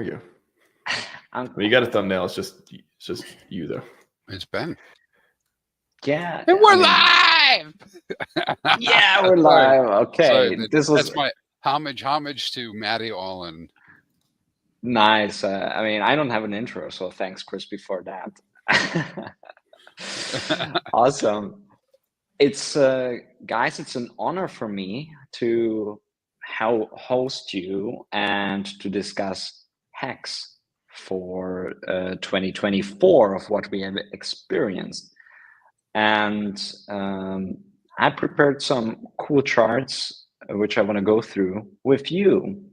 you? Well, you got a thumbnail. It's just you though. It's Ben. Yeah. And we're live. Yeah, we're live. Okay. So that's my homage to Matty Allen. Nice. I mean, I don't have an intro, so thanks, Crispy, for that. Awesome. It's guys, it's an honor for me to host you and to discuss HEX for 2024 of what we have experienced. And I prepared some cool charts, which I want to go through with you,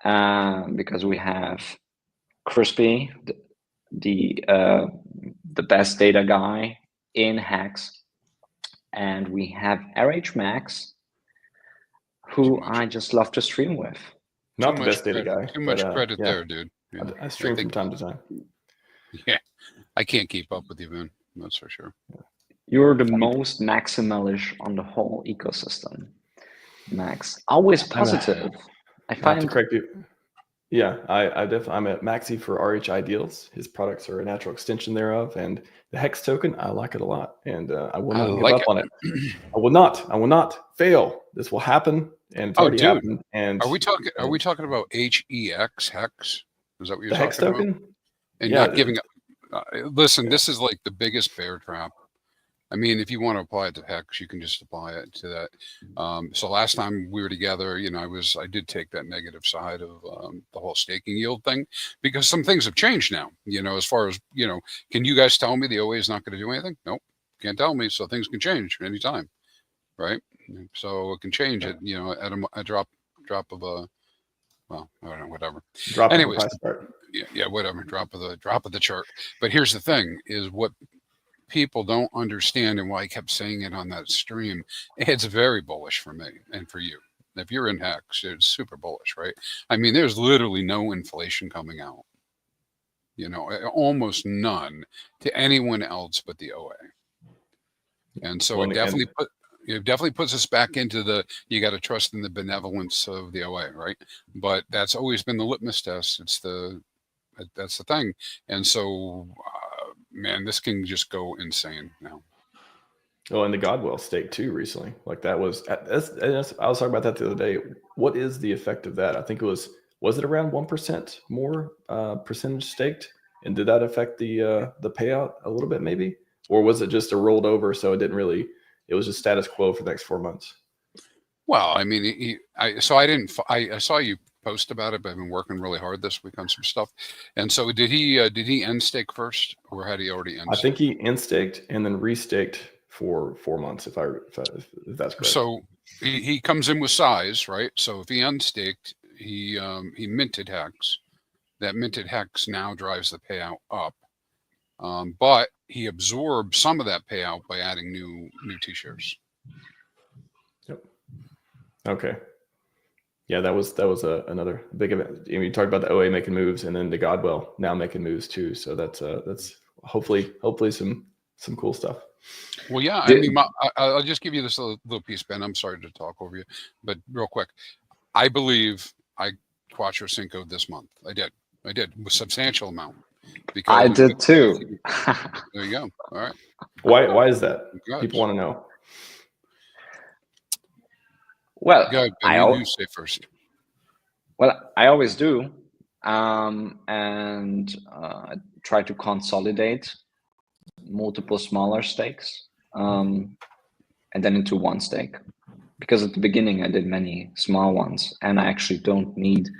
because we have Crispy, the best data guy in HEX, and we have RHMax, who I just love to stream with. Not the best data guy. Too much credit there, dude. Yeah. I stream from time to time. Yeah, I can't keep up with you, man. That's for sure. You're the most maximalish on the whole ecosystem, Max. Always positive. I find. To correct you. Yeah, I'm at Maxi for RH Ideals. His products are a natural extension thereof, and the HEX token, I like it a lot, and I will not give up on it. I will not fail. This will happen, and it's already happened. And are we talking about HEX? HEX? Is that what you're talking HEX token? about? And not giving up. Listen, this is like the biggest bear trap. I mean, if you want to apply it to HEX, you can just apply it to that. So last time we were together, I did take that negative side of the whole staking yield thing, because some things have changed now, as far as, can you guys tell me the OA is not going to do anything? Nope. Can't tell me. So things can change anytime. Right. So it can change it, at a drop of a, well, I don't know, whatever. Anyways, yeah, whatever. Drop of the chart. But here's the thing is what people don't understand, and why I kept saying it on that stream, it's very bullish for me and for you. If you're in HEX, it's super bullish, right? I mean, there's literally no inflation coming out, almost none to anyone else but the OA. And so it definitely puts us back into you got to trust in the benevolence of the OA, right? But that's always been the litmus test. That's the thing. And so, man, this can just go insane now. Oh, and the Godwell stake too recently. Like I was talking about that the other day. What is the effect of that? I think was it around 1% more percentage staked? And did that affect the payout a little bit maybe? Or was it just a rolled over, so it was just status quo for the next 4 months? Well, I mean, I saw you post about it, but I've been working really hard this week on some stuff. And so did he end stake first, or had he already end staked? I think he end staked and then restaked for 4 months, if that's correct. So he comes in with size, right? So if he unstaked, he minted HEX. That minted HEX now drives the payout up. But he absorbed some of that payout by adding new T-shares. Yep. Okay. Yeah, that was another big event. You talked about the OA making moves, and then the Godwell now making moves too. So that's hopefully some cool stuff. Well, yeah. I mean, I'll just give you this little piece, Ben. I'm sorry to talk over you, but real quick, I believe I Quattro Cinco this month. I did a substantial amount. Because I did too. There you go. All right. Why is that? People want to know. Well, you say first. Well, I always do, and try to consolidate multiple smaller stakes, and then into one stake. Because at the beginning I did many small ones, and I actually don't need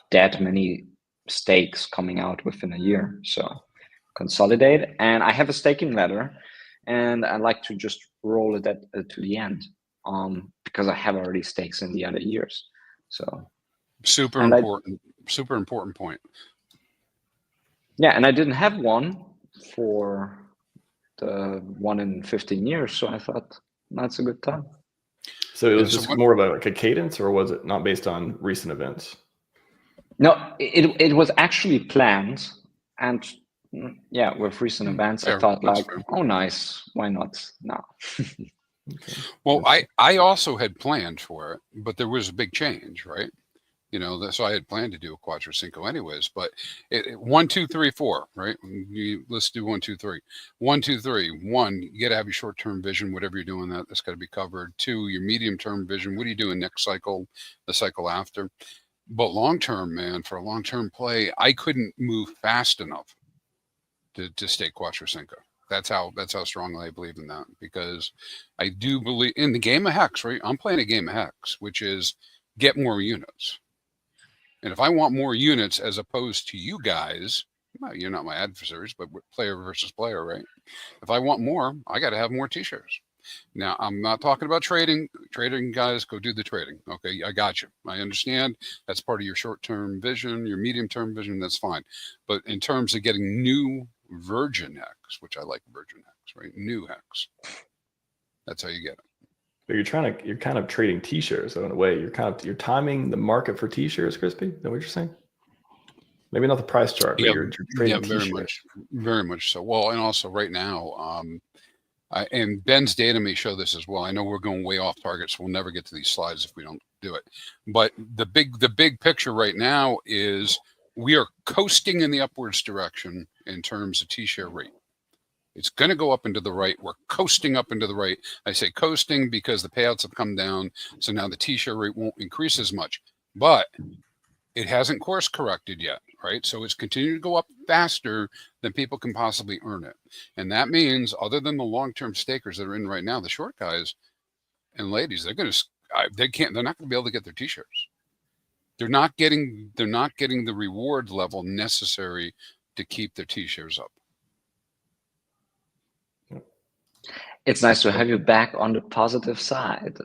that many stakes coming out within a year. So consolidate, and I have a staking ladder, and I like to just roll it to the end. Because I have already stakes in the other years. So super important point. Yeah, and I didn't have one for the 1 in 15 years, so I thought that's a good time. So it was just more of a cadence, or was it not based on recent events? No, it was actually planned, and yeah, with recent events, I thought oh, nice, why not now? Okay. Well, I also had planned for it, but there was a big change, right? You know, so I had planned to do a Quattro Cinco anyways, but 1, 2, 3, 4, right? Let's do 1, 2, 3. 1, 2, 3. 1, you got to have your short-term vision, whatever you're doing, that's got to be covered. 2, your medium-term vision. What are you doing next cycle, the cycle after? But long-term, man, for a long-term play, I couldn't move fast enough to stay Quattro Cinco. That's how strongly I believe in that, because I do believe in the game of HEX, right? I'm playing a game of HEX, which is get more units. And if I want more units as opposed to you guys, well, you're not my adversaries, but we're player versus player, right? If I want more, I got to have more t-shirts. Now, I'm not talking about trading. Trading guys, go do the trading. Okay, I got you. I understand that's part of your short-term vision, your medium-term vision, that's fine. But in terms of getting new virgin HEX, which I like virgin HEX, right? New HEX. That's how you get it. But you're kind of trading t-shirts, so in a way. You're timing the market for t-shirts, Crispy. Is that what you're saying? Maybe not the price chart, but you're trading t-shirts. Very much so. Well, and also right now, and Ben's data may show this as well. I know we're going way off target, so we'll never get to these slides if we don't do it. But the big picture right now is we are coasting in the upwards direction in terms of t-share rate. It's going to go up into the right. We're coasting up into the right. I say coasting because the payouts have come down, so now the t-share rate won't increase as much. But it hasn't course corrected yet, right? So it's continuing to go up faster than people can possibly earn it. And that means, other than the long-term stakers that are in right now, the short guys and ladies, they're not going to be able to get their t-shirts. They're not getting the reward level necessary to keep their t-shirts up. It's nice to have you back on the positive side.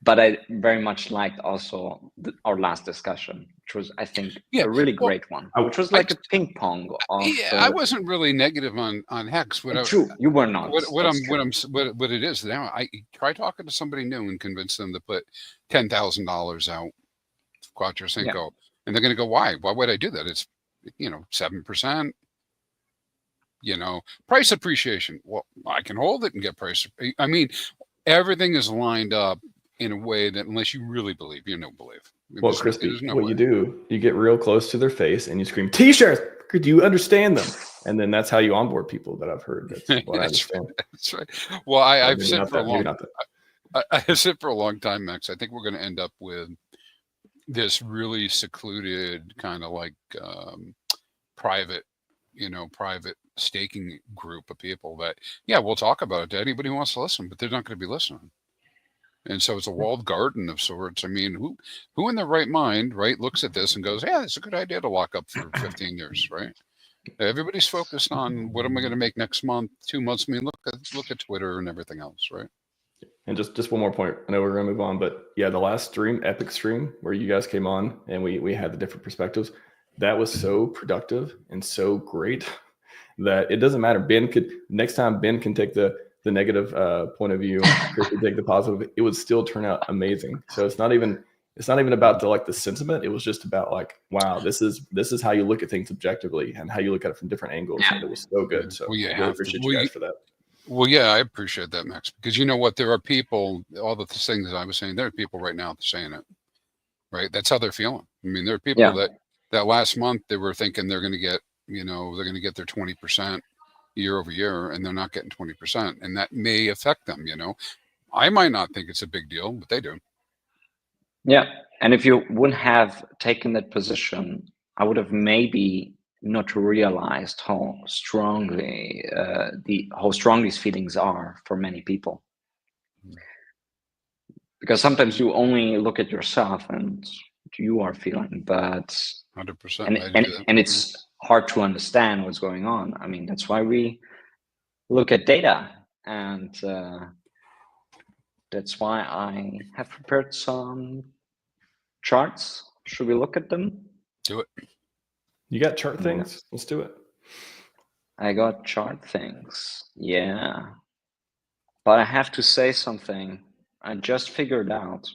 But I very much liked also our last discussion, which was, I think, a really great one, which was like a ping pong. I wasn't really negative on HEX. You were not. What it is now, I try talking to somebody new and convince them to put $10,000 out, Quattro Cinco, and they're going to go, why? Why would I do that? It's 7%. Price appreciation. Well, I can hold it and get price. I mean, everything is lined up in a way that, unless you really believe, you don't believe. Well, Crispy, what you do, you get real close to their face and you scream, "T-shirts! Could you understand them?" And then that's how you onboard people that I've heard. That's what I understand. That's right. Well, I've said for a long time. I said for a long time, Max. I think we're going to end up with this really secluded kind of like private staking group of people that, we'll talk about it to anybody who wants to listen, but they're not going to be listening. And so it's a walled garden of sorts. I mean, who in their right mind, right, looks at this and goes, yeah, it's a good idea to lock up for 15 years, right? Everybody's focused on what am I going to make next month, 2 months. I mean, look at Twitter and everything else, right? And just one more point. I know we're going to move on, but the last stream, epic stream, where you guys came on and we had the different perspectives, that was so productive and so great that it doesn't matter. Next time Ben can take the negative point of view, Chris can take the positive. It would still turn out amazing. So it's not even about the sentiment. It was just about like, wow, this is how you look at things objectively and how you look at it from different angles. And it was so good. So I really appreciate you guys for that. Well, yeah, I appreciate that, Max, because you know what? There are people, all the things that I was saying, there are people right now saying it, right? That's how they're feeling. I mean, there are people that last month they were thinking they're going to get, they're going to get their 20% year over year, and they're not getting 20%, and that may affect them. I might not think it's a big deal, but they do. Yeah, and if you wouldn't have taken that position, I would have maybe not realized how strong these feelings are for many people. Because sometimes you only look at yourself and you are feeling, but 100%, and it's hard to understand what's going on. I mean, that's why we look at data, and that's why I have prepared some charts. Should we look at them? Do it. You got chart things? Let's do it. I got chart things. Yeah. But I have to say something. I just figured out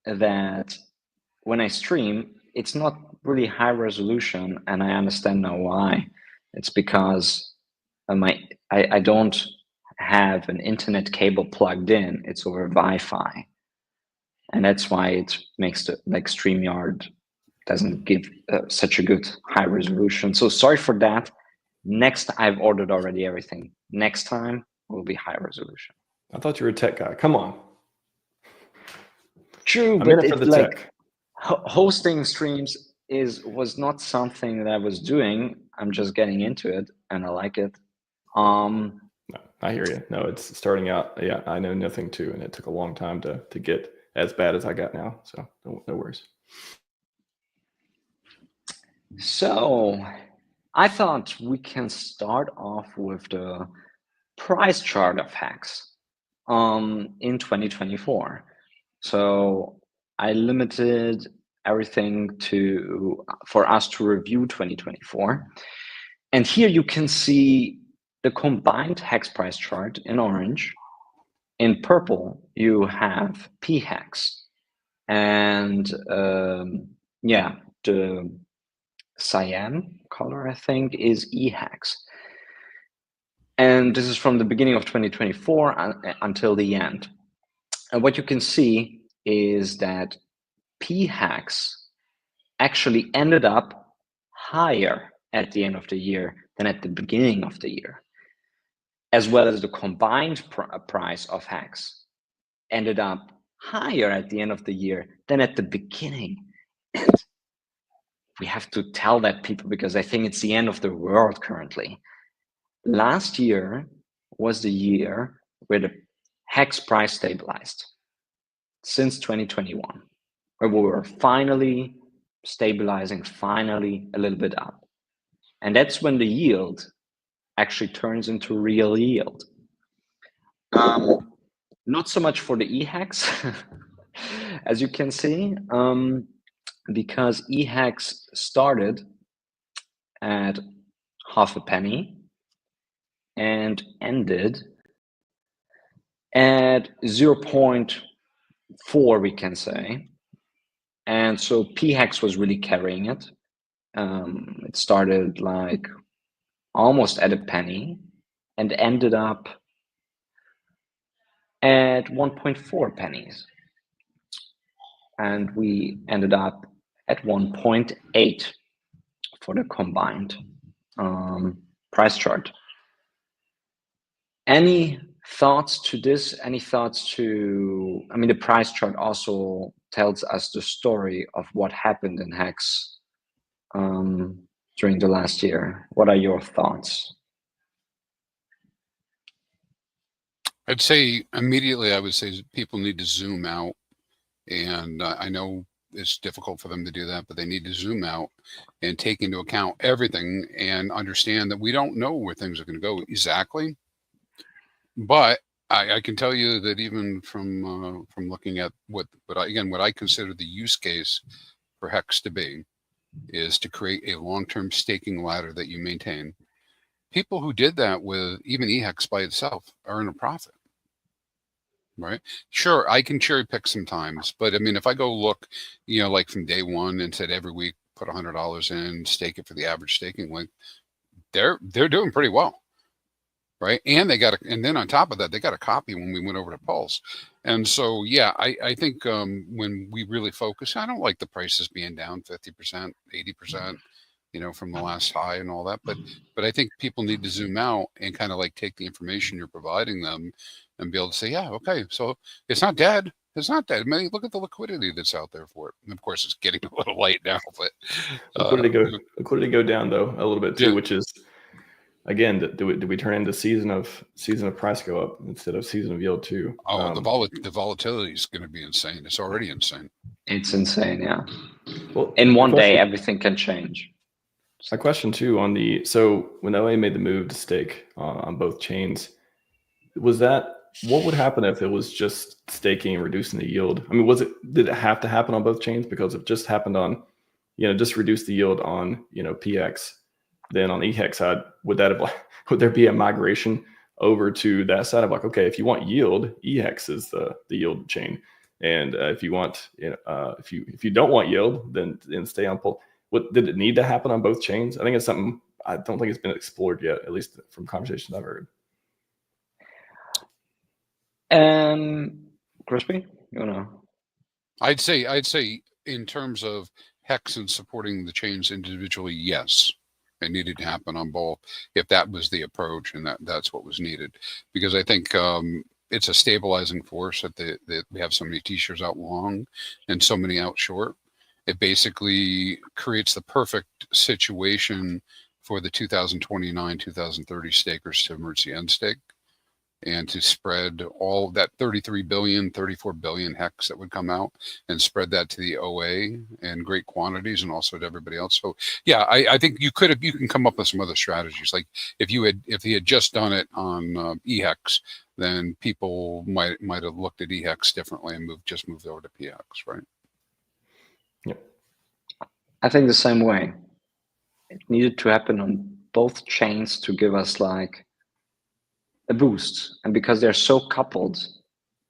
that when I stream, it's not really high resolution, and I understand now why. It's because I don't have an internet cable plugged in. It's over Wi-Fi. and that's why it makes the like StreamYard doesn't give such a good high resolution. So sorry for that. Next, I've ordered already everything. Next time will be high resolution. I thought you were a tech guy. Come on. True, I'm in but it for it's the like tech. hosting streams was not something that I was doing. I'm just getting into it, and I like it. No, I hear you. No, it's starting out. Yeah, I know nothing too, and it took a long time to get as bad as I got now. So no worries. So I thought we can start off with the price chart of HEX in 2024. So I limited everything for us to review 2024. And here you can see the combined HEX price chart in orange. In purple, you have PHEX. And the cyan color, I think, is EHEX. And this is from the beginning of 2024 until the end. And what you can see is that PHEX actually ended up higher at the end of the year than at the beginning of the year, as well as the combined price of HEX ended up higher at the end of the year than at the beginning. And we have to tell that people because I think it's the end of the world currently. Last year was the year where the HEX price stabilized since 2021, where we were finally stabilizing, finally a little bit up. And that's when the yield actually turns into real yield. Not so much for the EHEX, as you can see, because EHEX started at half a penny and ended at 0.4, we can say. And so PHEX was really carrying it. It started like almost at a penny and ended up at 1.4 pennies. And we ended up at 1.8 for the combined price chart. Any thoughts to this? Any thoughts to, I mean, the price chart also tells us the story of what happened in HEX during the last year. What are your thoughts? I'd say immediately, I would say people need to zoom out. And I know it's difficult for them to do that, but they need to zoom out and take into account everything and understand that we don't know where things are going to go exactly. But I can tell you that even from looking at what I consider the use case for HEX to be is to create a long-term staking ladder that you maintain. People who did that with even EHEX by itself are in a profit. Right. Sure, I can cherry pick sometimes, but I mean, if I go look, like from day one and said every week put $100 in, stake it for the average staking length, they're doing pretty well, right? And and then on top of that, they got a copy when we went over to Pulse, and so yeah, I think when we really focus, I don't like the prices being down 50%, 80%. From the last high and all that, but I think people need to zoom out and kind of like take the information you're providing them and be able to say, yeah, okay, so it's not dead. It's not dead. I mean, look at the liquidity that's out there for it. And of course, it's getting a little light now, but liquidity go down though a little bit too, yeah. which is again, do we turn into season of price go up instead of season of yield too? Oh, the volatility is going to be insane. It's already insane. It's insane, yeah. Well, in one day, everything can change. My question too so when LA made the move to stake on both chains, what would happen if it was just staking and reducing the yield? I mean, did it have to happen on both chains? Because if it just happened on, just reduce the yield on, PX, then on the EHEX side, would there be a migration over to that side of like, okay, if you want yield, EHEX is the yield chain. And if you want, if you don't want yield, then stay on Pulse. Did it need to happen on both chains? I think it's something I don't think it's been explored yet, at least from conversations I've heard. Crispy, you wanna? I'd say in terms of HEX and supporting the chains individually, yes, it needed to happen on both if that was the approach, and that's what was needed, because I think it's a stabilizing force that we have so many t-shirts out long and so many out short. It basically creates the perfect situation for the 2029, 2030 stakers to emerge the end stake and to spread all that 33 billion, 34 billion HEX that would come out and spread that to the OA in great quantities and also to everybody else. So yeah, I think you can come up with some other strategies. Like if he had just done it on EHEX, then people might have looked at EHEX differently and moved over to PX, right? Yep. I think the same way. It needed to happen on both chains to give us like a boost, and because they're so coupled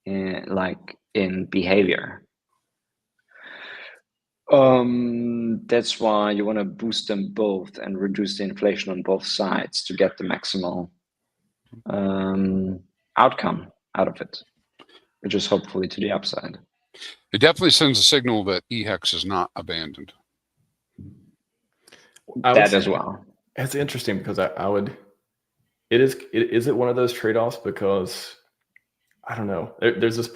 in behavior, that's why you want to boost them both and reduce the inflation on both sides to get the maximal outcome out of it, which is hopefully to the upside. It definitely sends a signal that EHEX is not abandoned. That as well. It's interesting because is it one of those trade-offs? Because I don't know. There's this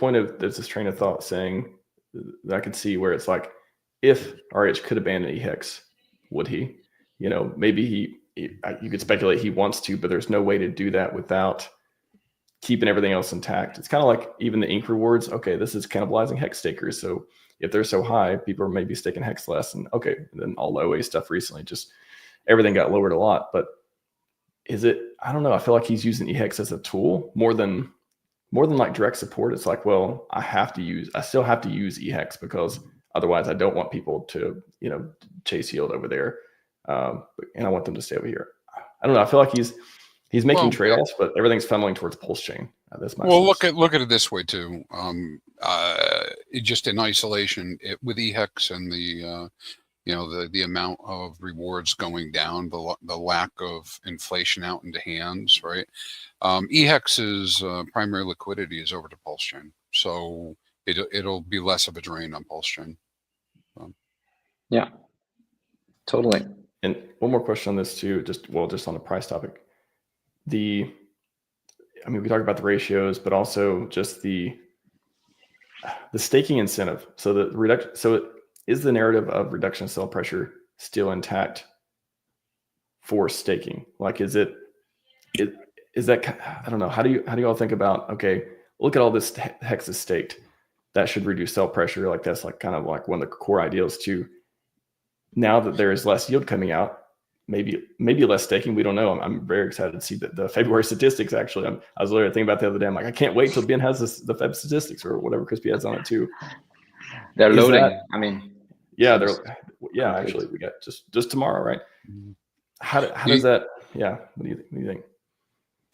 train of thought saying that I could see where it's like, if RH could abandon EHEX, would he? You know, maybe you could speculate he wants to, but there's no way to do that without keeping everything else intact. It's kind of like even the ink rewards. Okay, this is cannibalizing HEX stakers. So if they're so high, people are maybe staking HEX less. And okay, and then all the OA stuff recently, just everything got lowered a lot. But is it? I don't know. I feel like he's using EHEX as a tool more than like direct support. It's like, well, I still have to use EHEX because otherwise I don't want people to, chase yield over there. And I want them to stay over here. I don't know. I feel like he's making trade-offs, but everything's funneling towards Pulse Chain. That's my sense. Look at it this way too. Just in isolation, with EHEX and the amount of rewards going down, the lack of inflation out into hands, right? EHEX's primary liquidity is over to Pulse Chain, so it'll be less of a drain on Pulse Chain. Yeah, totally. And one more question on this too, just on the price topic. We talked about the ratios, but also just the staking incentive. So is the narrative of reduction of sell pressure still intact for staking? Like, is that, I don't know. How do you all think about, okay, look at all this HEX is staked. That should reduce sell pressure. Like that's like kind of like one of the core ideals too. Now that there is less yield coming out, maybe less staking. We don't know. I'm very excited to see the February statistics. Actually, I was literally thinking about the other day. I'm like, I can't wait till Ben has the Feb statistics or whatever Crispy has on it too. They're loading. Actually, we got just tomorrow, right? How does that? Yeah. What do you think?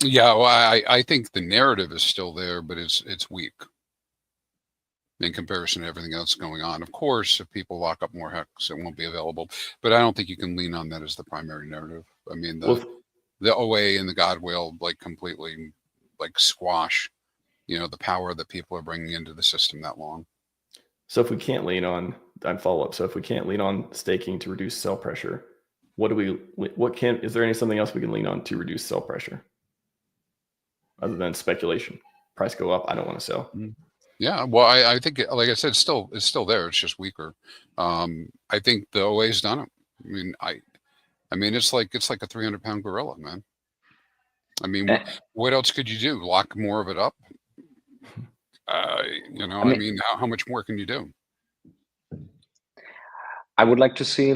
Yeah, well, I think the narrative is still there, but it's weak in comparison to everything else going on. Of course, if people lock up more HEX, it won't be available. But I don't think you can lean on that as the primary narrative. I mean, the OA and the Godwell completely squash, the power that people are bringing into the system that long. So if we can't lean on, so if we can't lean on staking to reduce sell pressure, is there something else we can lean on to reduce sell pressure other than speculation? Price go up, I don't want to sell. Yeah, well, I think, like I said, it's still there. It's just weaker. I think the OA's done it. I mean, it's like a 300-pound gorilla, man. I mean, what else could you do? Lock more of it up? How much more can you do? I would like to see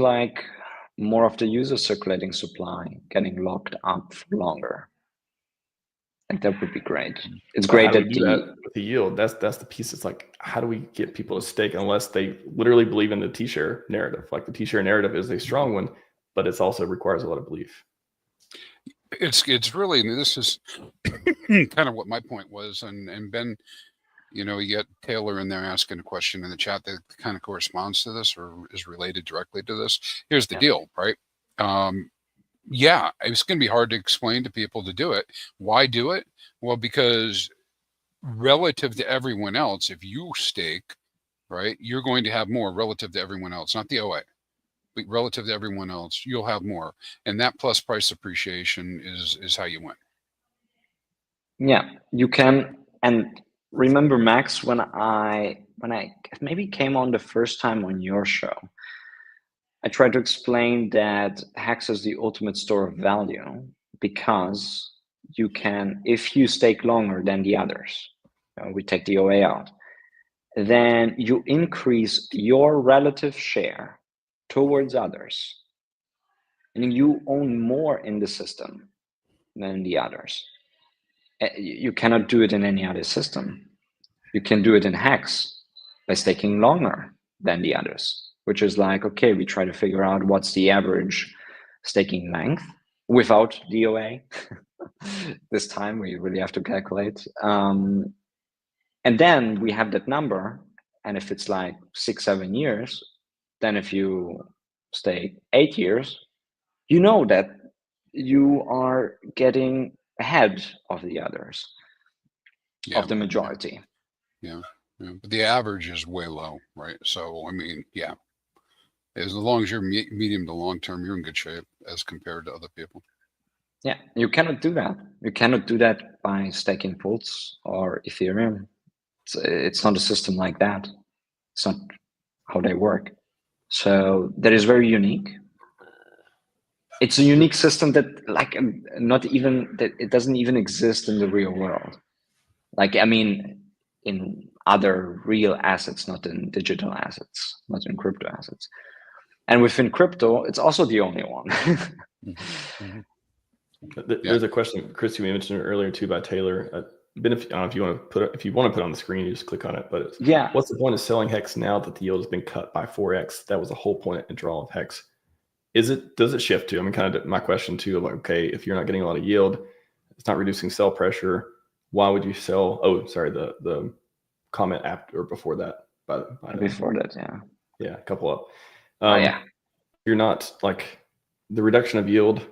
more of the user circulating supply getting locked up for longer. Like that would be great. It's great that with the yield. That's the piece. It's like, how do we get people to stake unless they literally believe in the T-share narrative? Like the T-share narrative is a strong one, but it also requires a lot of belief. It's really, this is kind of what my point was, and Ben, you get Taylor in there asking a question in the chat that kind of corresponds to this or is related directly to this. Here's the deal, right? Yeah, it's going to be hard to explain to people to do it. Why do it? Well, because relative to everyone else, if you stake right? You're going to have more relative to everyone else, not the OA, but relative to everyone else, you'll have more. And that plus price appreciation is how you win. Yeah, you can. And remember, Max, when I maybe came on the first time on your show, I tried to explain that HEX is the ultimate store of value because you can, if you stake longer than the others, we take the OA out, then you increase your relative share towards others, and you own more in the system than the others. You cannot do it in any other system. You can do it in HEX by staking longer than the others, which is like, okay, we try to figure out what's the average staking length without DOA. This time we really have to calculate. And then we have that number. And if it's like 6-7 years, then if you stake 8 years, you know that you are getting ahead of the others, of the majority. Yeah. But the average is way low, right? So, I mean, yeah, as long as you're medium to long term, you're in good shape as compared to other people. Yeah, you cannot do that. You cannot do that by staking pools or Ethereum. It's not a system like that. It's not how they work. So that is very unique. It's a unique system that, like, not even that it doesn't even exist in the real world. Like, I mean, in other real assets, not in digital assets, not in crypto assets. And within crypto, it's also the only one. There's a question, Chris, you mentioned earlier too by Taylor. Ben, if you want to put it on the screen, you just click on it. But yeah, what's the point of selling HEX now that the yield has been cut by 4x? That was the whole point and draw of HEX. Does it shift to? I mean, kind of my question too. Like, okay, if you're not getting a lot of yield, it's not reducing sell pressure. Why would you sell? Oh, sorry, the comment after or before that. Before that, yeah, a couple up. Yeah. You're not like the reduction of yield.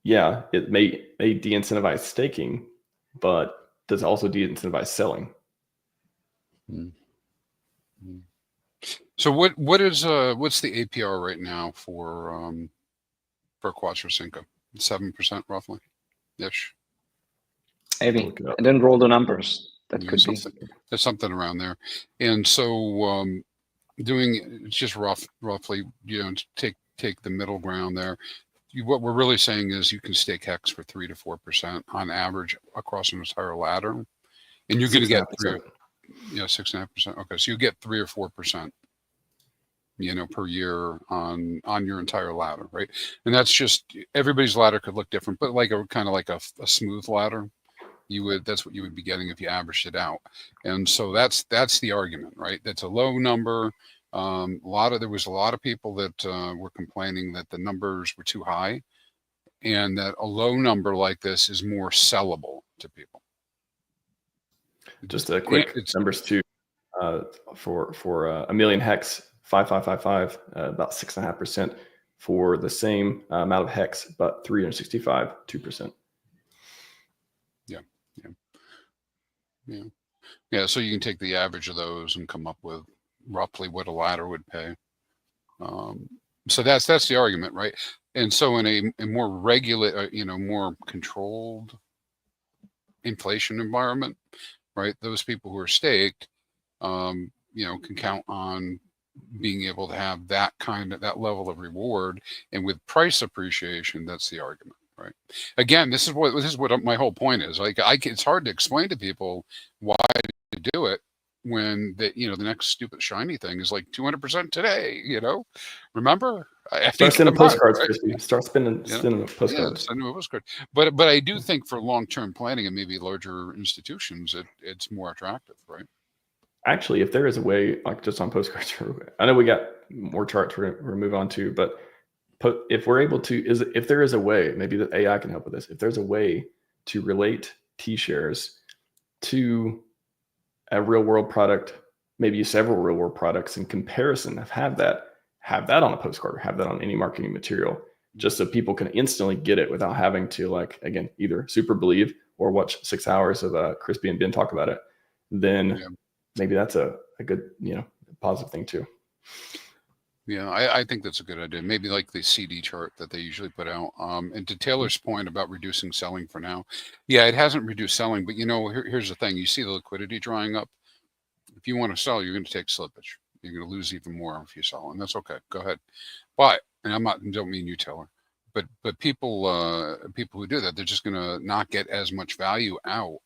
Yeah, it may de-incentivize staking, but does it also de-incentivize selling? So what's the APR right now for Quattro Cinco? 7% roughly, ish. Maybe I didn't roll the numbers. That could be. There's something around there, and so doing just roughly, take the middle ground there. What we're really saying is you can stake HEX for 3 to 4% on average across an entire ladder, and you're going to get 6.5%. Okay, so you get 3 or 4%, per year on your entire ladder, right? And that's just everybody's ladder could look different, but like a smooth ladder, that's what you would be getting if you averaged it out. And so that's the argument, right? That's a low number. There was a lot of people that were complaining that the numbers were too high, and that a low number like this is more sellable to people. Just a quick numbers too. For a million HEX, 5555, about 6.5%. For the same amount of HEX, about 365, 2%. Yeah. So you can take the average of those and come up with roughly what a ladder would pay. So that's the argument, right? And so in a more regular, more controlled inflation environment, right? Those people who are staked, can count on being able to have that level of reward. And with price appreciation, that's the argument. Right. Again, this is what my whole point is. Like, it's hard to explain to people why to do it when the next stupid shiny thing is like 200% today. Remember? Start sending postcards, Christy. Start sending postcards. Yeah, send a postcard. But I do think for long-term planning and maybe larger institutions, it's more attractive, right? Actually, if there is a way, like just on postcards, I know we got more charts we're going to move on to, but if we're able to, if there is a way, maybe that AI can help with this. If there's a way to relate T-shares to a real world product, maybe several real world products in comparison, have that on a postcard, have that on any marketing material, just so people can instantly get it without having to, like, again, either super believe or watch 6 hours of Crispy and Ben talk about it. Then maybe that's a good, positive thing too. Yeah, I think that's a good idea. Maybe like the CD chart that they usually put out. And to Taylor's point about reducing selling for now, yeah, it hasn't reduced selling, but here's the thing: you see the liquidity drying up. If you want to sell, you're going to take slippage. You're going to lose even more if you sell, and that's okay. Go ahead. But, and don't mean you, Taylor, but people who do that, they're just going to not get as much value out.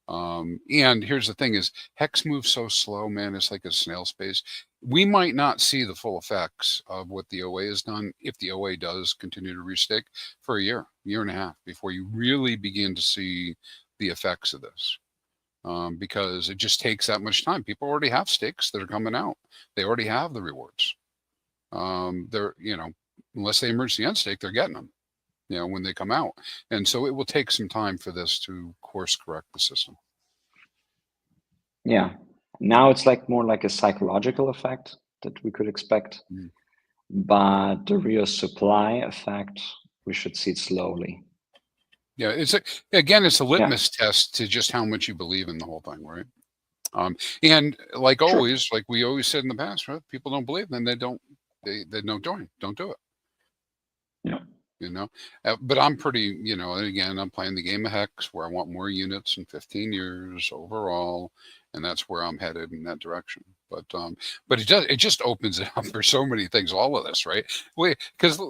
And here's the thing: is HEX moves so slow, man. It's like a snail's pace. We might not see the full effects of what the OA has done if the OA does continue to restake for a year and a half before you really begin to see the effects of this. Because it just takes that much time. People already have stakes that are coming out. They already have the rewards. They're, unless they emerge the end stake, they're getting them, when they come out. And so it will take some time for this to course correct the system. Yeah. Now it's more like a psychological effect that we could expect, but the real supply effect, we should see it slowly. Yeah, it's a litmus test to just how much you believe in the whole thing, right? And like always, like we always said in the past, right? People don't believe, then they don't join, don't do it. Yeah. But I'm pretty, and again, I'm playing the game of HEX where I want more units in 15 years overall, and that's where I'm headed in that direction. But it just opens it up for so many things, all of this, right? Because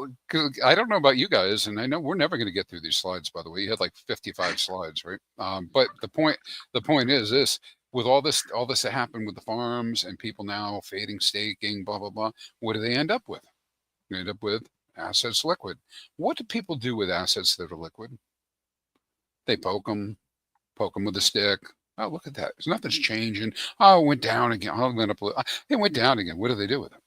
I don't know about you guys, and I know we're never going to get through these slides, by the way. You had like 55 slides, right? But the point is this: with all this that happened with the farms and people now fading staking, blah blah blah, what do they end up with? They end up with assets liquid. What do people do with assets that are liquid? They poke them with a stick. Oh, look at that. Nothing's changing. Oh, it went down again. Oh, it went up. It went down again. What do they do with it?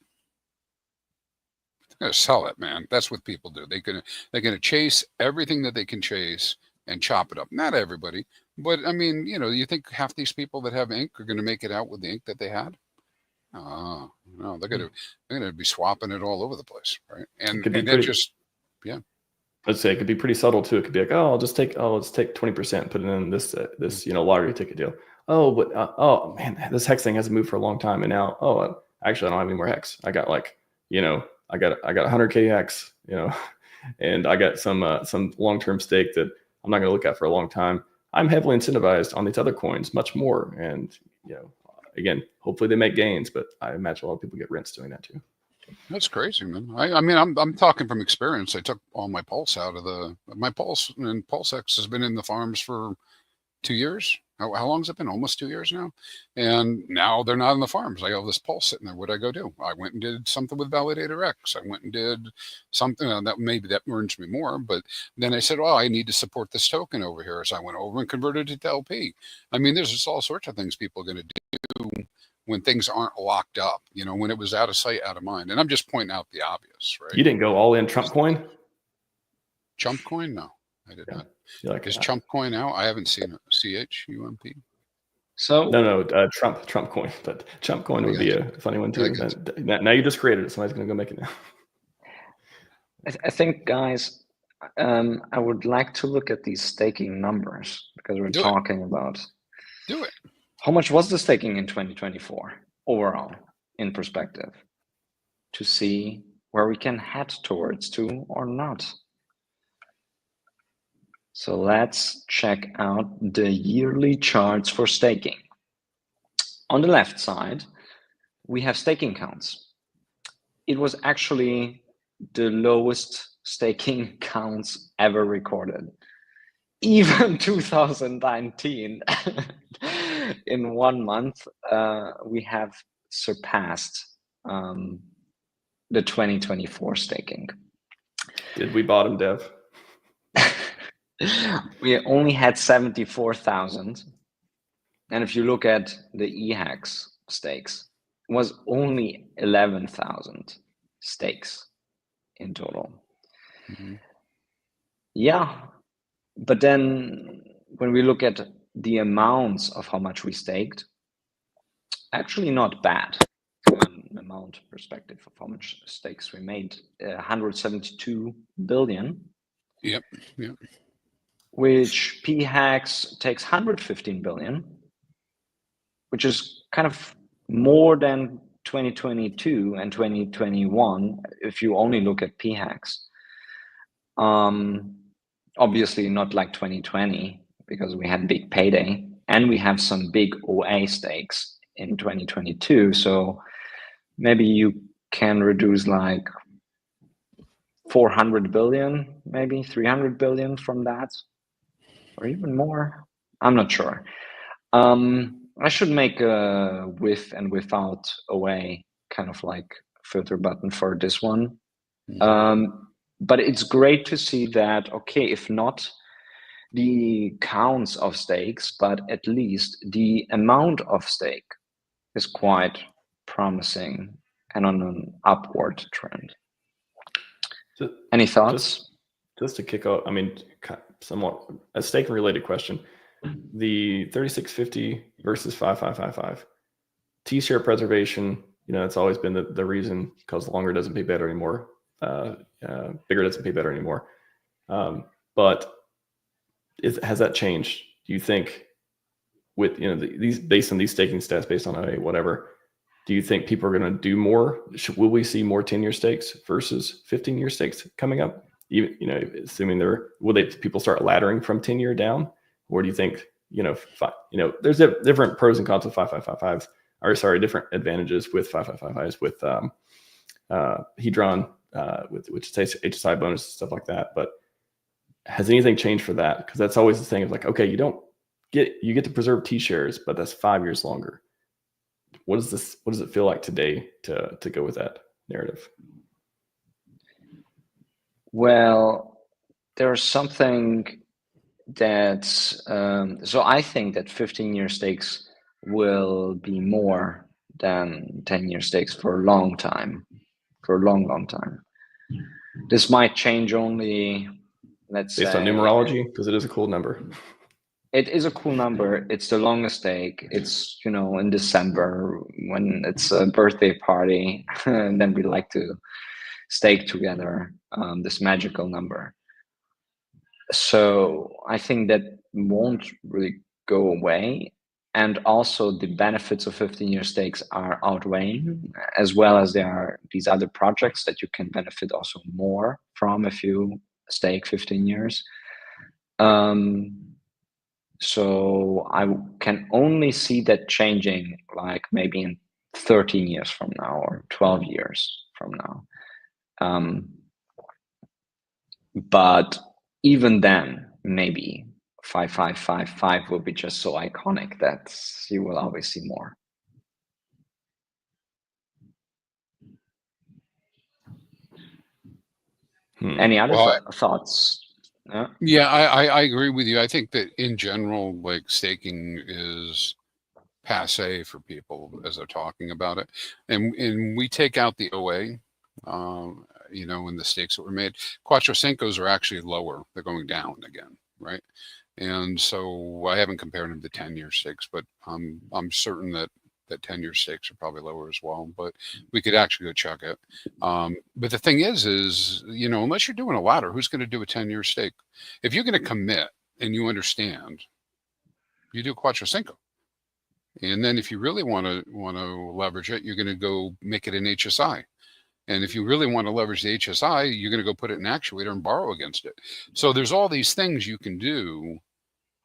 They're going to sell it, man. That's what people do. They're going to chase everything that they can chase and chop it up. Not everybody, but I mean, you think half these people that have ink are going to make it out with the ink that they had? Oh, no, they're gonna be swapping it all over the place, right? And yeah. Let's say it could be pretty subtle too. It could be like, let's take 20% and put it in this lottery ticket deal. Oh, but oh man, this HEX thing hasn't moved for a long time, and now actually I don't have any more HEX. I got I got 100K HEX, and I got some long-term stake that I'm not going to look at for a long time. I'm heavily incentivized on these other coins, much more, and again, hopefully they make gains, but I imagine a lot of people get rinsed doing that too. That's crazy, man. I mean, I'm talking from experience. I took all my pulse out of my pulse, and PulseX has been in the farms for 2 years. How long's it been? Almost 2 years now. And now they're not in the farms. I have this pulse sitting there. What'd I go do? I went and did something with Validator X. I went and did something that earns me more. But then I said, I need to support this token over here. So I went over and converted it to LP. I mean, there's just all sorts of things people are going to do when things aren't locked up, when it was out of sight, out of mind. And I'm just pointing out the obvious, right? You didn't go all in Trump coin? Trump coin? No, I did not. Is Trump coin out? I haven't seen it. CHUMP. So no, Trump coin, but Trump coin would be a funny one too. Now you just created it. Somebody's going to go make it now. I think, guys, I would like to look at these staking numbers because we're talking about. Do it. How much was the staking in 2024 overall, in perspective, to see where we can head towards to or not? So let's check out the yearly charts for staking. On the left side, we have staking counts. It was actually the lowest staking counts ever recorded. Even 2019, in 1 month, we have surpassed the 2024 staking. Did we bottom, Dev? We only had 74,000. And if you look at the EHEX stakes, it was only 11,000 stakes in total. Mm-hmm. Yeah. But then when we look at the amounts of how much we staked, actually not bad from an amount perspective of how much stakes we made. 172 billion. Yep. Which PHEX takes 115 billion, which is kind of more than 2022 and 2021, if you only look at PHEX, obviously not like 2020 because we had big payday and we have some big OA stakes in 2022. So maybe you can reduce like 400 billion, maybe 300 billion from that, or even more. I'm not sure. I should make a with and without OA kind of like filter button for this one. But it's great to see that, okay, if not the counts of stakes, but at least the amount of stake is quite promising and on an upward trend. Any thoughts? Just to kick off, I mean, somewhat a stake related question. The 3650 versus 5555 T-share preservation, it's always been the reason, because longer doesn't pay better anymore. Bigger doesn't pay better anymore. But has that changed? Do you think with, these based on these staking stats, based on whatever, do you think people are going to do more? Will we see more 10-year stakes versus 15-year stakes coming up? Even, assuming people start laddering from 10-year down? Or do you think, there's different pros and cons of 5555s, or sorry, different advantages with 5555s with Hedron, which takes HSI bonus and stuff like that. But has anything changed for that? Because that's always the thing of like, okay, you get to preserve T-shares, but that's 5 years longer. What does it feel like today to go with that narrative? Well, there's something that's so I think that 15-year stakes will be more than 10-year stakes for a long time, for a long time. This might change only, let's based say, on numerology, because it is a cool number. It is a cool number. It's the longest stake. It's, in December when it's a birthday party, and then we like to stake together this magical number. So I think that won't really go away. And also the benefits of 15-year stakes are outweighing, as well as there are these other projects that you can benefit also more from if you stake 15 years. So I can only see that changing like maybe in 13 years from now or 12 years from now. But even then, maybe 5555 will be just so iconic that you will always see more. Any other thoughts? Yeah, I agree with you. I think that in general, like staking is passe for people as they're talking about it, and we take out the OA, and the stakes that were made. Quattrocincos are actually lower; they're going down again, right? And so I haven't compared them to 10-year stakes, but I'm certain that 10-year stakes are probably lower as well, but we could actually go check it. But the thing is, unless you're doing a ladder, who's going to do a 10-year stake? If you're going to commit and you understand, you do Quattrocinco. And then if you really want to leverage it, you're going to go make it an HSI. And if you really want to leverage the HSI, you're going to go put it in actuator and borrow against it. So there's all these things you can do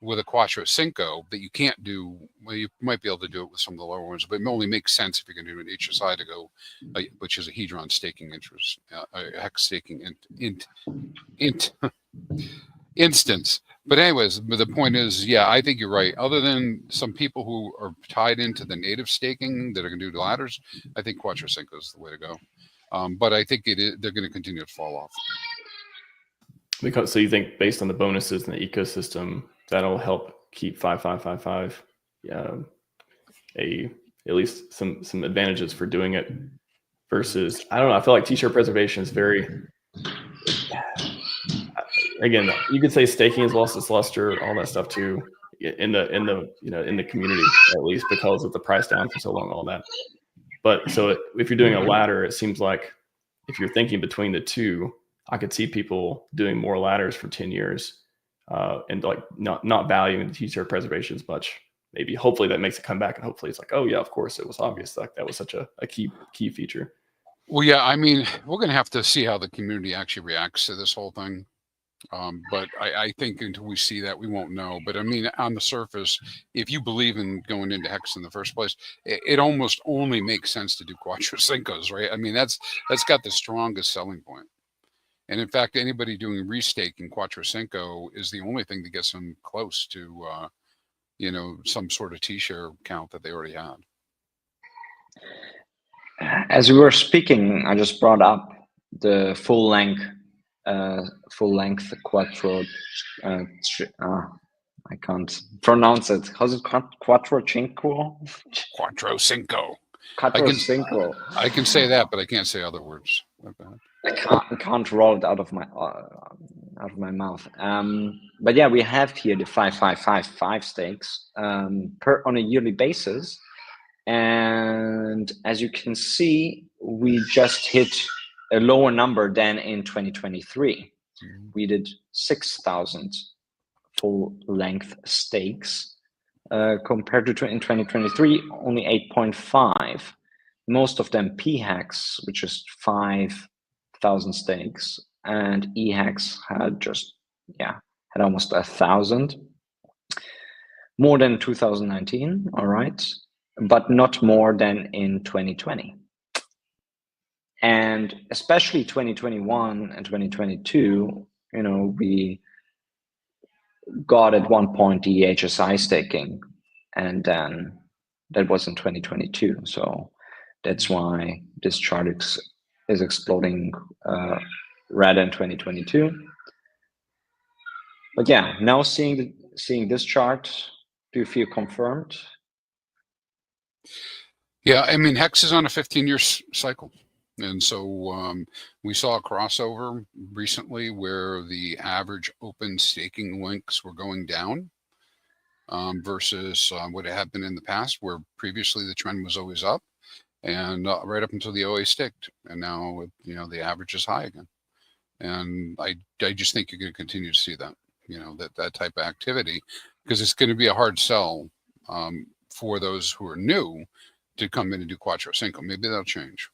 with a Quattrocinco that you can't do. Well, you might be able to do it with some of the lower ones, but it only makes sense if you're going to do an HSI to go, which is a Hedron staking interest, a HEX staking instance. But anyways, the point is, yeah, I think you're right. Other than some people who are tied into the native staking that are going to do ladders, I think Quattrocinco is the way to go. But I think they're going to continue to fall off. So you think based on the bonuses in the ecosystem, that'll help keep 5555 at least some advantages for doing it versus, I don't know, I feel like T-share preservation is very, again, you could say staking has lost its luster, all that stuff too, in the community, at least because of the price down for so long, all that. But so if you're doing a ladder, it seems like if you're thinking between the two, I could see people doing more ladders for 10 years and like not valuing the T-share preservation as much maybe hopefully that makes it come back, and hopefully it's like, oh yeah, of course it was obvious, like that was such a key feature. Well, yeah, I mean, we're going to have to see how the community actually reacts to this whole thing. But I think until we see that, we won't know. But I mean, on the surface, if you believe in going into HEX in the first place, it almost only makes sense to do Quattro Cincos, right? I mean, that's got the strongest selling point. And in fact, anybody doing restaking Quattro Cinco is the only thing that gets them close to, you know, some sort of T-share count that they already had. As we were speaking, I just brought up the full length Quattro. I can't pronounce it. How's it? Quattro Cinco? Quattro Cinco. Quattro Cinco. I can say that, but I can't say other words. I can't roll it out of my mouth. But yeah, we have here the 5 stakes on a yearly basis, and as you can see, we just hit a lower number than in 2023. We did 6,000 full-length stakes compared to in 2023, only 8.5. Most of them PHEX, which is 5,000 stakes, and EHEX had had almost 1,000, more than 2019. All right, but not more than in 2020. And especially 2021 and 2022, you know, we got at one point the HSI staking, and then that was in 2022. So that's why this chart is exploding rather in 2022. But yeah, now seeing this chart, do you feel confirmed? Yeah, I mean, HEX is on a 15-year cycle. And so we saw a crossover recently where the average open staking links were going down versus what had happened in the past, where previously the trend was always up, and right up until the OA staked. And now, you know, the average is high again. And I just think you're going to continue to see that, you know, that type of activity, because it's going to be a hard sell for those who are new to come in and do Quattro Cinco. Maybe that'll change.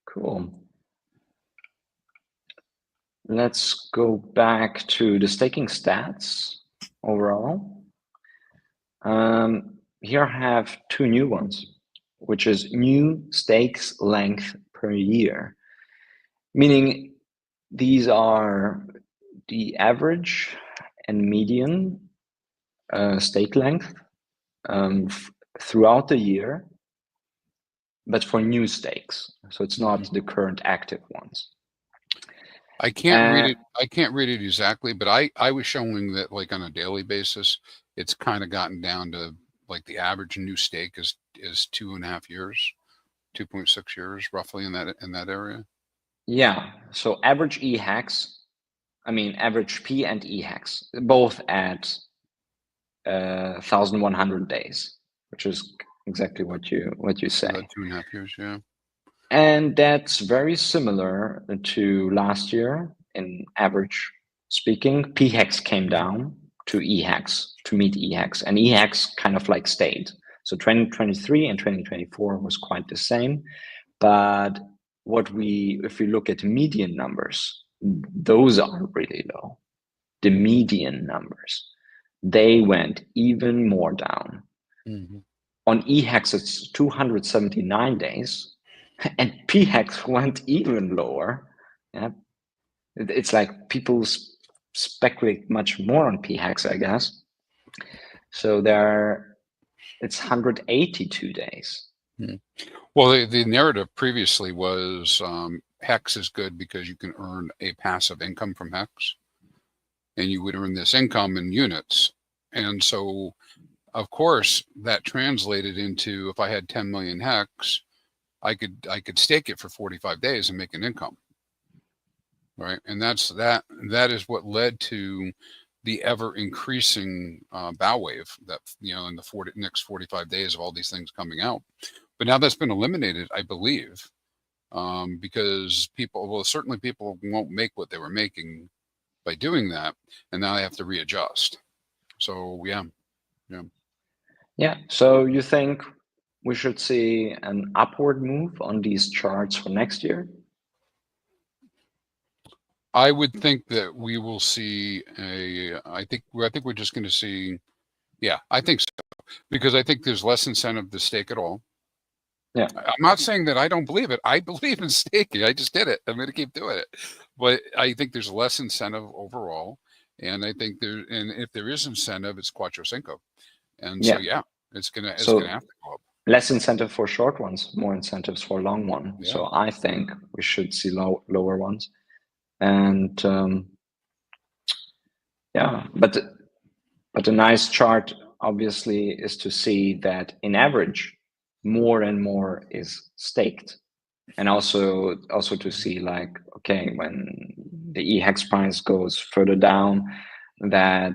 Cool. Let's go back to the staking stats overall. Here I have two new ones, which is new stakes length per year, meaning these are the average and median stake length throughout the year, but for new stakes. So it's not the current active ones. I can't read it. I can't read it exactly, but I was showing that like on a daily basis, it's kind of gotten down to like the average new stake is 2.5 years, 2.6 years roughly in that area. Yeah. So average EHEX, I mean average P and EHEX, both at 1,100 days, which is exactly what you say. About 2.5 years, yeah. And that's very similar to last year in average speaking. PHEX came down to EHEX to meet EHEX, and EHEX kind of like stayed. So 2023 and 2024 was quite the same. But if we look at median numbers, those are really low. The median numbers, they went even more down. Mm-hmm. On EHEX, it's 279 days. And PHEX went even lower. Yeah, it's like people speculate much more on PHEX, I guess. So it's 182 days. Well, the narrative previously was HEX is good because you can earn a passive income from HEX, and you would earn this income in units. And so, of course, that translated into, if I had 10 million HEX, I could stake it for 45 days and make an income, right? And that is what led to the ever increasing bow wave that, you know, in the next 45 days of all these things coming out. But now that's been eliminated, I believe, because certainly people won't make what they were making by doing that, and now they have to readjust. So Yeah. So you think we should see an upward move on these charts for next year? I would think that we will see I think we're just going to see, yeah, I think so, because I think there's less incentive to stake at all. Yeah. I'm not saying that I don't believe it. I believe in staking. I just did it. I'm going to keep doing it. But I think there's less incentive overall. And I think and if there is incentive, it's Quattro Cinco. And so, yeah, it's gonna have to go up. Less incentive for short ones, more incentives for long one. Yeah. So I think we should see lower ones. And yeah, but a nice chart obviously is to see that in average, more and more is staked. And also to see like, okay, when the HEX price goes further down, that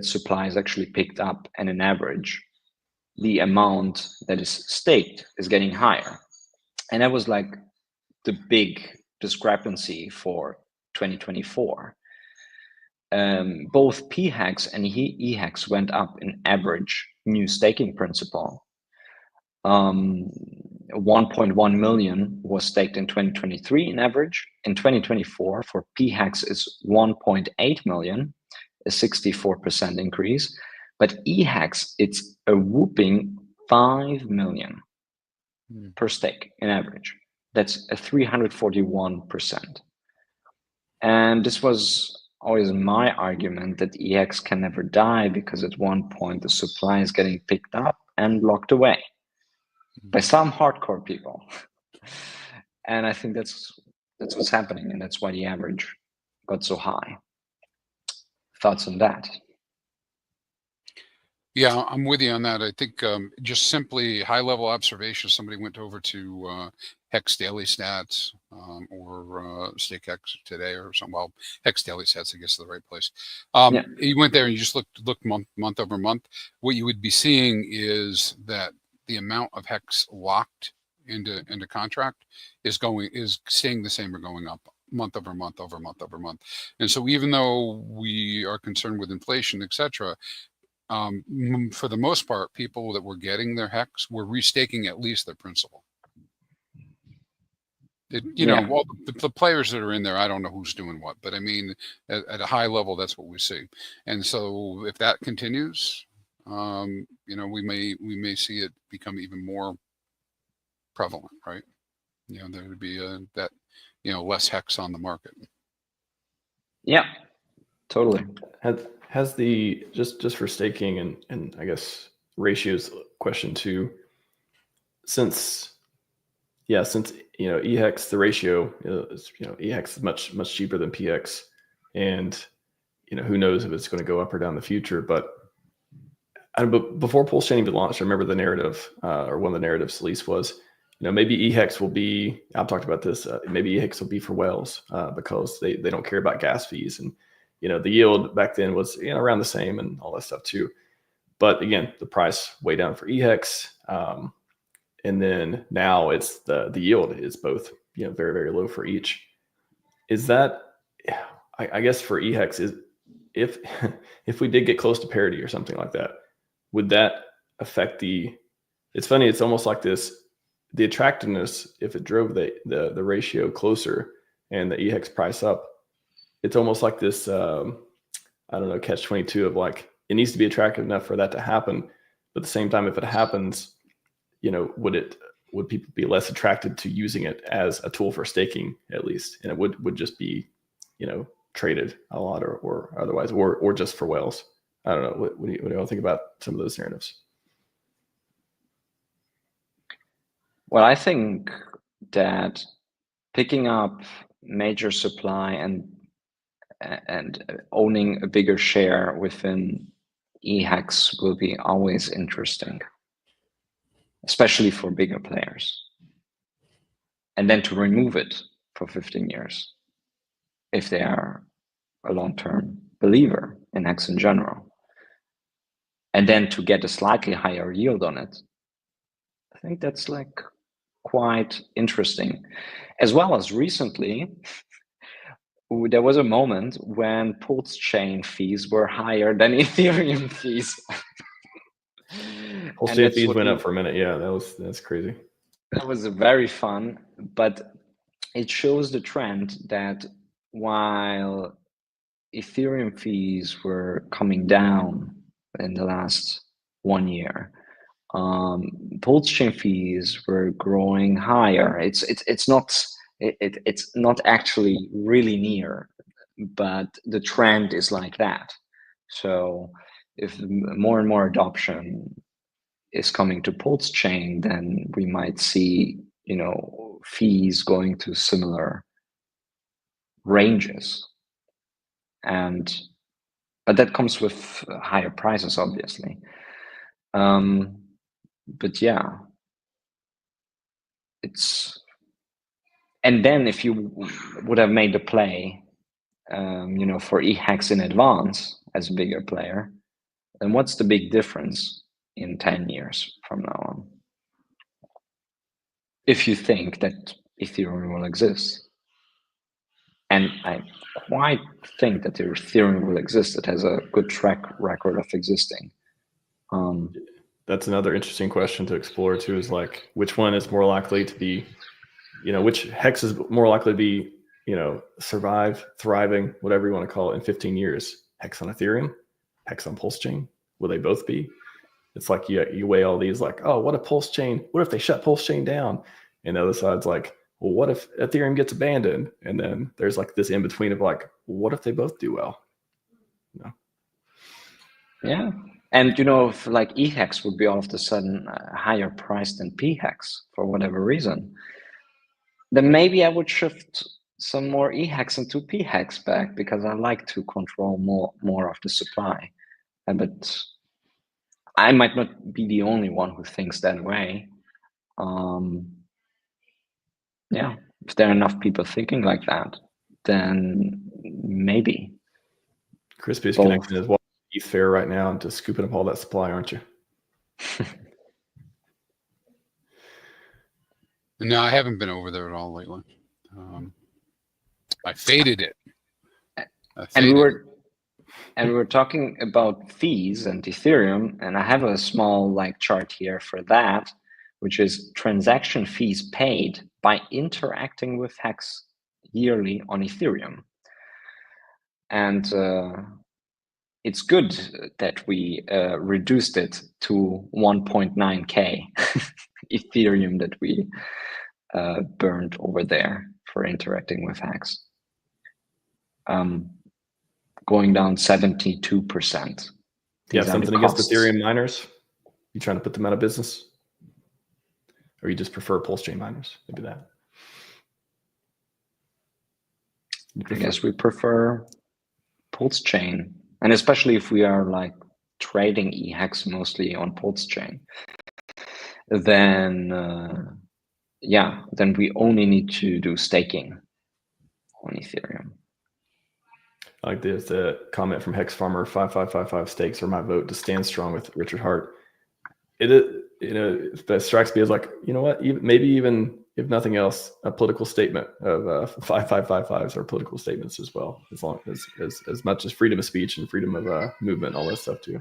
supply is actually picked up, and in average, the amount that is staked is getting higher. And that was like the big discrepancy for 2024. Both PHEX and EHEX went up in average new staking principal. 1.1 million was staked in 2023 in average. In 2024 for PHEX is 1.8 million, a 64% increase. But EHEX, it's a whooping 5 million per stake in average. That's a 341%. And this was always my argument that EX can never die, because at one point the supply is getting picked up and locked away by some hardcore people. And I think that's what's happening, and that's why the average got so high. Thoughts on that? Yeah, I'm with you on that. I think just simply high-level observation. Somebody went over to HEX Daily Stats or Stake HEX today or something. Well, HEX Daily Stats, I guess, is the right place. You went there and you just looked month over month. What you would be seeing is that the amount of HEX locked into contract is staying the same or going up month over month over month over month. And so even though we are concerned with inflation, etc., for the most part, people that were getting their HEX were restaking at least their principal. Well, the players that are in there, I don't know who's doing what, but I mean, at a high level, that's what we see. And so if that continues, we may see it become even more prevalent, right? There would be less HEX on the market. Yeah, totally. Has the just for staking and I guess ratios question too, since EHEX, the ratio is, EHEX is much cheaper than PX, and who knows if it's going to go up or down in the future. But before Pulse Chain even launched, I remember the narrative, or one of the narratives at least, was maybe EHEX will be, I've talked about this, maybe EHEX will be for whales because they don't care about gas fees, and the yield back then was around the same and all that stuff too. But again, the price way down for EHEX. And then now it's the yield is both very, very low for each. Is that, I guess for EHEX, is if we did get close to parity or something like that, would that affect it's funny, it's almost like the attractiveness, if it drove the ratio closer and the EHEX price up, it's almost like this, I don't know, catch-22 of like, it needs to be attractive enough for that to happen. But at the same time, if it happens, would people be less attracted to using it as a tool for staking, at least? And it would just be, traded a lot or otherwise, or just for whales. I don't know. What do you all think about some of those narratives? Well, I think that picking up major supply and owning a bigger share within EHEX will be always interesting, especially for bigger players. And then to remove it for 15 years, if they are a long-term believer in HEX in general. And then to get a slightly higher yield on it, I think that's like quite interesting. As well as recently, there was a moment when pulse chain fees were higher than Ethereum fees. Pulse And chain that's fees what went we- up for a minute. Yeah, that's crazy. That was very fun, but it shows the trend that while Ethereum fees were coming down in the last 1 year, pulse chain fees were growing higher. It's not actually really near, but the trend is like that. So if more and more adoption is coming to pulse chain, then we might see, you know, fees going to similar ranges. And but that comes with higher prices, obviously. But yeah, and then if you would have made the play, you know, for HEX in advance as a bigger player, then what's the big difference in 10 years from now on? If you think that Ethereum will exist. And I quite think that Ethereum will exist. It has a good track record of existing. That's another interesting question to explore too, is like, which one is more likely to be, you know, which HEX is more likely to be, you know, survive, thriving, whatever you want to call it, in 15 years? HEX on Ethereum, HEX on Pulse Chain? Will they both be? It's like you weigh all these, like, oh, what if Pulse Chain, what if they shut Pulse Chain down? And the other side's like, well, what if Ethereum gets abandoned? And then there's like this in between of like, well, what if they both do well? No. Yeah. And, you know, if like EHEX would be all of a sudden higher priced than PHEX for whatever reason, then maybe I would shift some more EHEX into PHEX back, because I like to control more of the supply. But I might not be the only one who thinks that way. Yeah, if there are enough people thinking like that, then maybe. Crispy's Both. connection is watching ETH Fair right now and just scooping up all that supply, aren't you? No, I haven't been over there at all lately. I faded it. And we were talking about fees and Ethereum, and I have a small like chart here for that, which is transaction fees paid by interacting with HEX yearly on Ethereum. And it's good that we reduced it to 1.9K Ethereum that we burned over there for interacting with HEX. Going down 72%. You have something against Ethereum miners? You trying to put them out of business? Or you just prefer Pulse Chain miners? Maybe that. I guess we prefer Pulse Chain. And especially if we are like trading EHEX mostly on Pulse Chain, then then we only need to do staking on Ethereum. Like there's the comment from Hex Farmer 5555 stakes are my vote to stand strong with Richard Hart. It is, you know, that strikes me as like, you know what, maybe even if nothing else, a political statement of 5555s are political statements as well, as long as much as freedom of speech and freedom of movement, all that stuff too.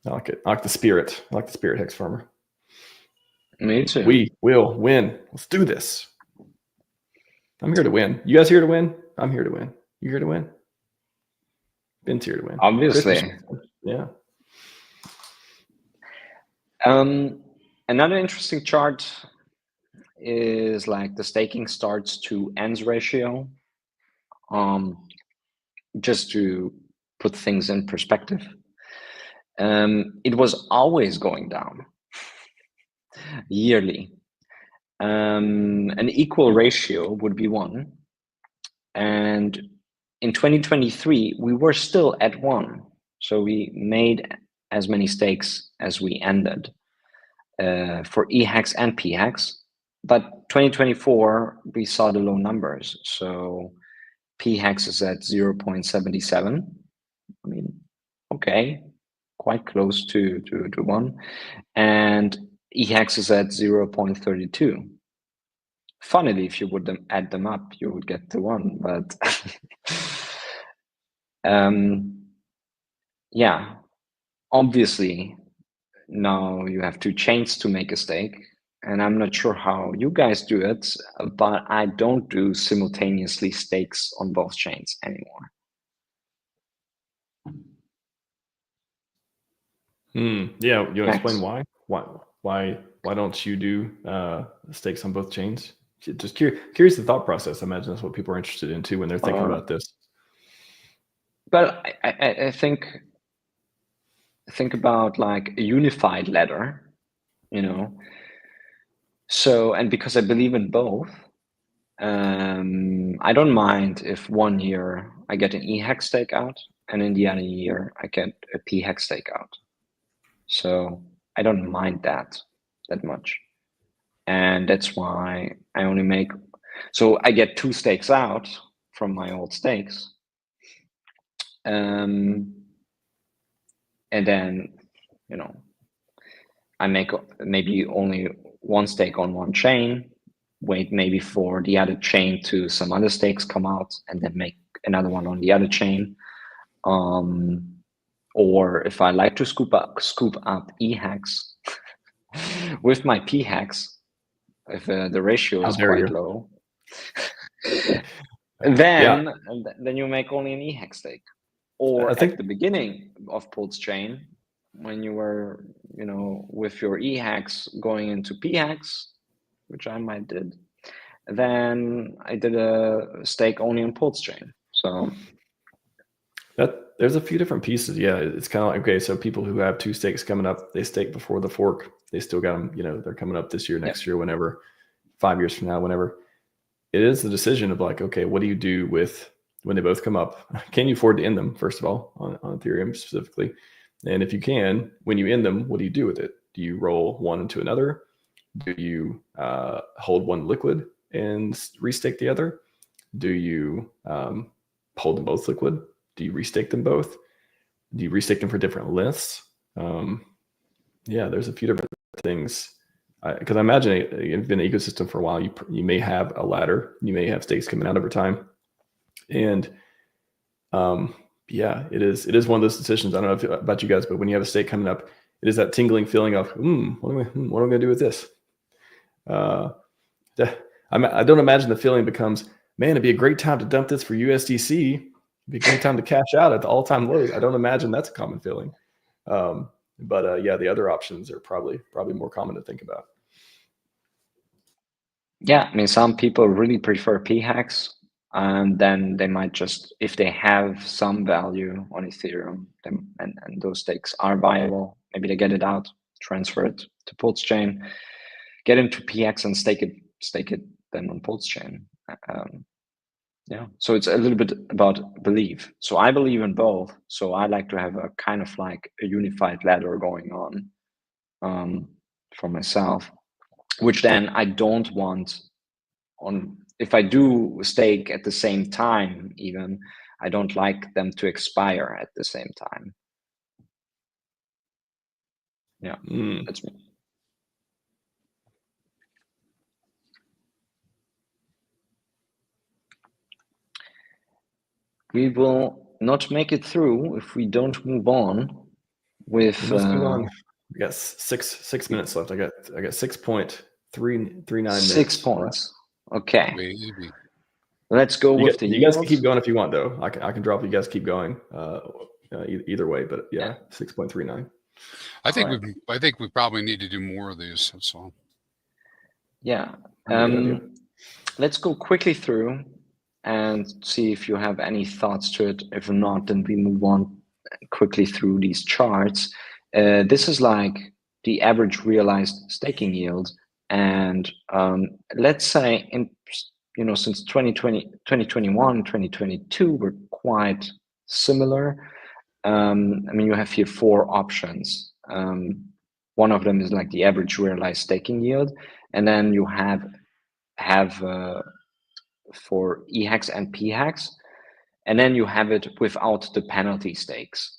I like it. I like the spirit. I like the spirit, Hex Farmer. Me too. We will win. Let's do this. I'm here to win. You guys here to win? I'm here to win. You here to win? Ben's here to win. Obviously. Yeah. Another interesting chart is like the staking starts to ends ratio. Just to put things in perspective, it was always going down yearly. An equal ratio would be 1. And in 2023, we were still at 1. So we made as many stakes as we ended for EHEX and PHEX. But 2024, we saw the low numbers. So PHEX is at 0.77. I mean, okay, quite close to 1. And EHEX is at 0.32. Funnily, if you would add them up, you would get to 1, but yeah, obviously now you have 2 chains to make a stake, and I'm not sure how you guys do it, but I don't do simultaneously stakes on both chains anymore. Yeah, you want to explain HEX. why don't you do stakes on both chains? Just curious the thought process. I imagine that's what people are interested in too when they're thinking about this. Well, I think about like a unified ladder, you know. So, and because I believe in both, I don't mind if 1 year I get an EHEX stake out, and in the other year I get a PHEX stake out. So I don't mind that much, and that's why I only make. So I get 2 stakes out from my old stakes, and then I make maybe only 1 stake on 1 chain, wait maybe for the other chain to some other stakes come out, and then make another one on the other chain. Or if I like to scoop up EHEX with my PHEX, if the ratio is quite low, then you make only an EHEX stake. Or at the beginning of Pulse chain, when you were, with your EHEX going into PHEX, which I might did, then I did a stake only on Pulse chain. So there's a few different pieces. Yeah, it's kind of like, okay, so people who have 2 stakes coming up, they stake before the fork. They still got them, they're coming up this year, next year, whenever, 5 years from now, whenever. It is the decision of like, okay, what do you do with when they both come up? Can you afford to end them, first of all, on Ethereum specifically? And if you can, when you end them, what do you do with it? Do you roll one into another? Do you hold one liquid and restake the other? Do you hold them both liquid? Do you restake them both? Do you restake them for different lengths? Yeah, there's a few different things. Because I imagine you've been an ecosystem for a while. You may have a ladder. You may have stakes coming out over time, and yeah, it is one of those decisions. I don't know about you guys, but when you have a stake coming up, it is that tingling feeling of, what am I going to do with this? I don't imagine the feeling becomes, man, it'd be a great time to dump this for USDC. It'd be a great time to cash out at the all-time lows. I don't imagine that's a common feeling. But yeah, the other options are probably more common to think about. Yeah, I mean, some people really prefer PHEX, and then they might just, if they have some value on Ethereum, and those stakes are viable, maybe they get it out, transfer it to Pulse chain, get into PHEX and stake it then on Pulse chain. Yeah, so it's a little bit about belief. So I believe in both. So I like to have a kind of like a unified ladder going on for myself, which then I don't want on. If I do stake at the same time, even, I don't like them to expire at the same time. Yeah, that's me. We will not make it through if we don't move on with. Let's move on. We got six minutes left. I got 6.339 minutes. 6 points. Okay. Maybe. Let's go with the yields. You guys can keep going if you want, though. I can drop. You guys keep going. Either way, but yeah. 6.39. I think we probably need to do more of these. That's all. Yeah. Let's go quickly through and see if you have any thoughts to it. If not, then we move on quickly through these charts. This is like the average realized staking yield, and let's say since 2020, 2021, 2022 were quite similar. I mean, you have here 4 options. One of them is like the average realized staking yield, and then you have for EHEX and PHEX, and then you have it without the penalty stakes.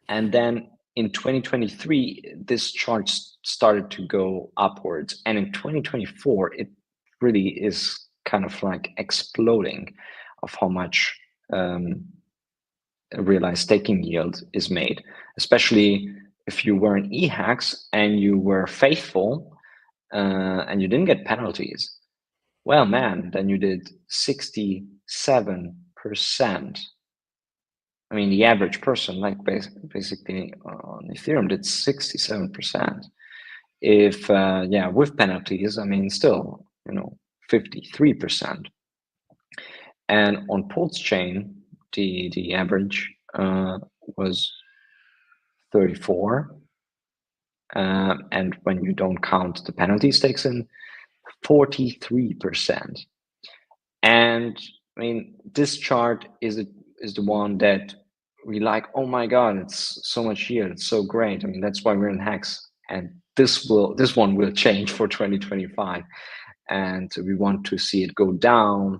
And then in 2023, this chart started to go upwards, and in 2024, it really is kind of like exploding of how much realized staking yield is made, especially if you were in HEX and you were faithful and you didn't get penalties. Well, man, then you did 67%. I mean, the average person, like basically on Ethereum, did 67%. If with penalties, I mean, still, 53%. And on Pulse chain, the average was 34. And when you don't count the penalty stakes in, 43%. And I mean, this chart is the one that we like. Oh my God, it's so much yield. It's so great. I mean, that's why we're in HEX. And this one will change for 2025. And we want to see it go down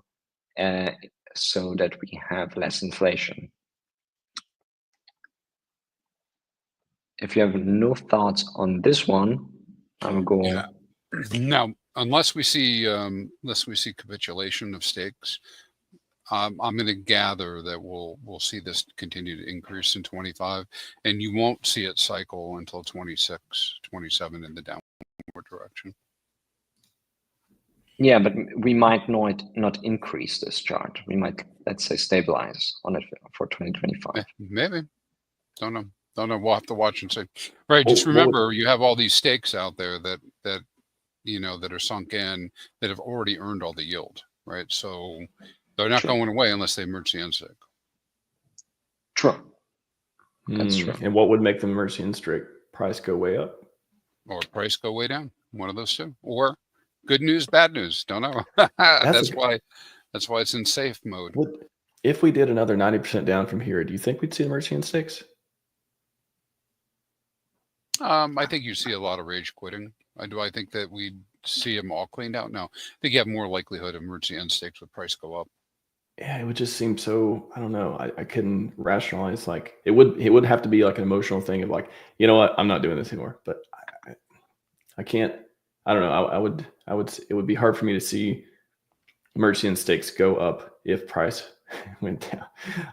so that we have less inflation. If you have no thoughts on this one, I'm going. Yeah. Now, unless we see capitulation of stakes, I'm going to gather that we'll see this continue to increase in 25, and you won't see it cycle until 26, 27 in the downward direction. Yeah, but we might not increase this chart. We might, let's say, stabilize on it for 2025. Maybe. Don't know. We'll have to watch and see. Right. Just remember, you have all these stakes out there that are sunk in, that have already earned all the yield. Right. So they're not going away unless they merge the end stake. True. That's true. And what would make the merge the end stake price go way up? Or price go way down? One of those two. Or good news, bad news. Don't know. That's why it's in safe mode. If we did another 90% down from here, do you think we'd see the merge the end stakes? I think you see a lot of rage quitting. I think that we'd see them all cleaned out. No, I think you have more likelihood of merging end stakes with price go up. Yeah, it would just seem so. I don't know. I couldn't rationalize. Like it would have to be like an emotional thing of like, you know what, I'm not doing this anymore. But I can't. I don't know. It would be hard for me to see merge the end stakes go up if price went down.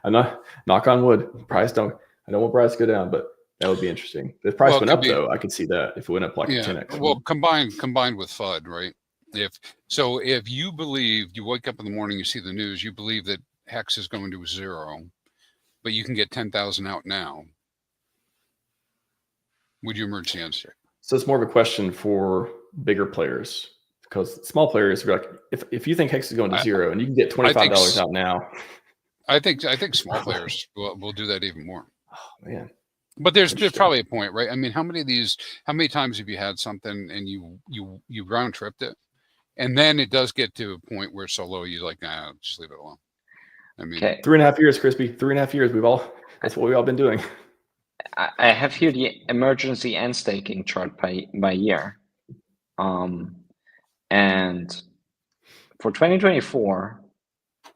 I'm not, knock on wood. I don't want price to go down, but that would be interesting. If price went up, though, I could see that. If it went up like 10x. Well, combined with FUD, right? If you believe, you wake up in the morning, you see the news, you believe that HEX is going to 0, but you can get 10,000 out now, would you merge the end stake? So it's more of a question for bigger players, because small players are like, if you think HEX is going to 0 and you can get $25 out now. I think small players will do that even more. Oh man. But there's probably a point, right? I mean, how many times have you had something and you round tripped it, and then it does get to a point where it's so low you're like, nah, just leave it alone. I mean, 3.5 years, Crispy. 3.5 years. That's what we've all been doing. I have here the emergency end staking chart by year, and for 2024,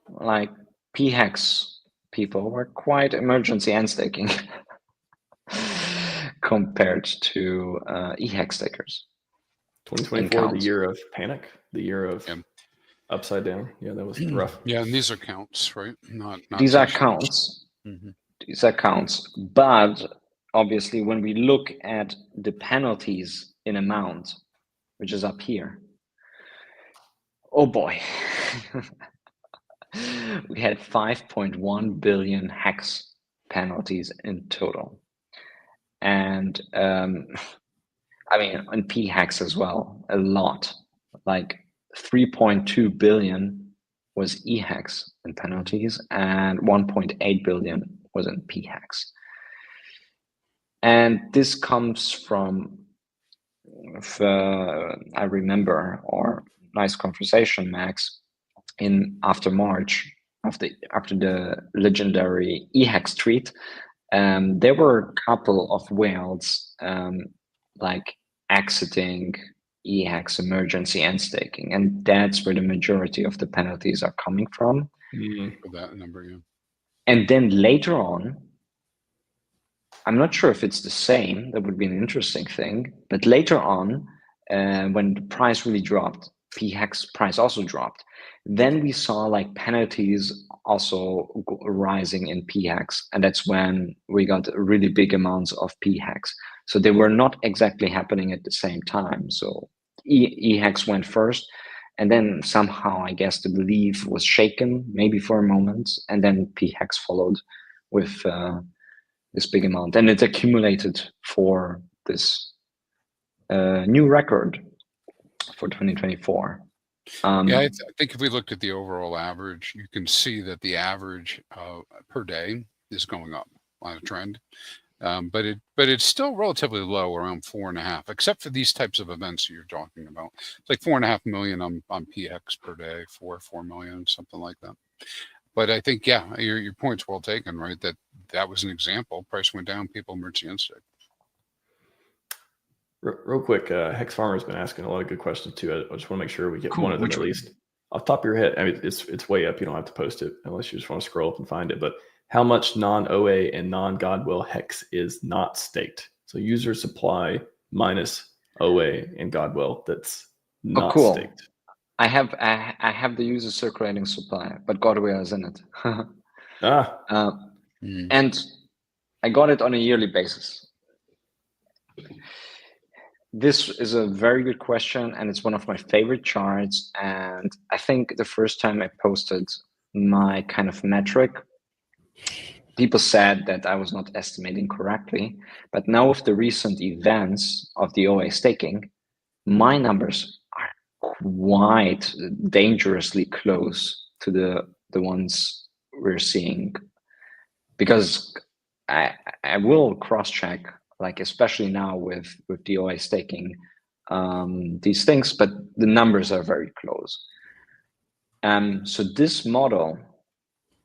like PHEX people were quite emergency end staking. Compared to HEX stakers. 2024, the year of panic, the year of upside down. Yeah, that was rough. Yeah, and these are counts, right? Not these are counts. Mm-hmm. These are counts. But obviously, when we look at the penalties in amount, which is up here, oh boy, we had 5.1 billion HEX penalties in total. And I mean, on PHEX as well, a lot, like 3.2 billion was HEX in penalties and 1.8 billion was in PHEX. And this comes from, I remember our nice conversation, Max, after March, after the legendary HEX tweet. There were a couple of whales like exiting HEX emergency end staking, and that's where the majority of the penalties are coming from. For that number, yeah. And then later on, I'm not sure if it's the same. That would be an interesting thing. But later on, when the price really dropped, PHEX price also dropped. Then we saw like penalties also rising in PHEX, and that's when we got really big amounts of PHEX. So they were not exactly happening at the same time. So EHEX went first, and then somehow I guess the belief was shaken, maybe for a moment, and then PHEX followed with this big amount, and it accumulated for this new record for 2024. Yeah, I think if we looked at the overall average, you can see that the average per day is going up on a trend, but it's still relatively low, around 4.5, except for these types of events that you're talking about. It's like 4.5 million on PX per day, 4 million, something like that. But I think, yeah, your point's well taken, right? That was an example. Price went down, people emerged against it. Real quick, Hex Farmer's been asking a lot of good questions too. I just want to make sure we get Cool. one of them at least. Off the top of your head, I mean, it's way up. You don't have to post it unless you just want to scroll up and find it. But how much non-OA and non-Godwell Hex is not staked? So user supply minus OA and Godwell that's not staked. I have the user circulating supply, but Godwell is in it. And I got it on a yearly basis. This is a very good question, and it's one of my favorite charts. And I think the first time I posted my kind of metric, people said that I was not estimating correctly. But now with the recent events of the OA staking, my numbers are quite dangerously close to the ones we're seeing. Because I will cross-check, like especially now with the OA staking, these things, but the numbers are very close. So this model,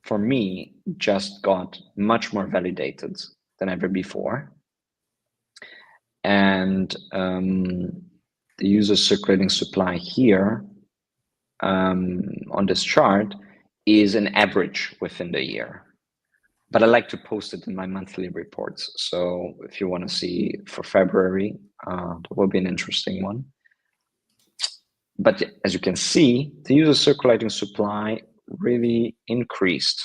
for me, just got much more validated than ever before. And the user circulating supply here on this chart is an average within the year. But I like to post it in my monthly reports. So if you want to see for February, that will be an interesting one. But as you can see, the user circulating supply really increased.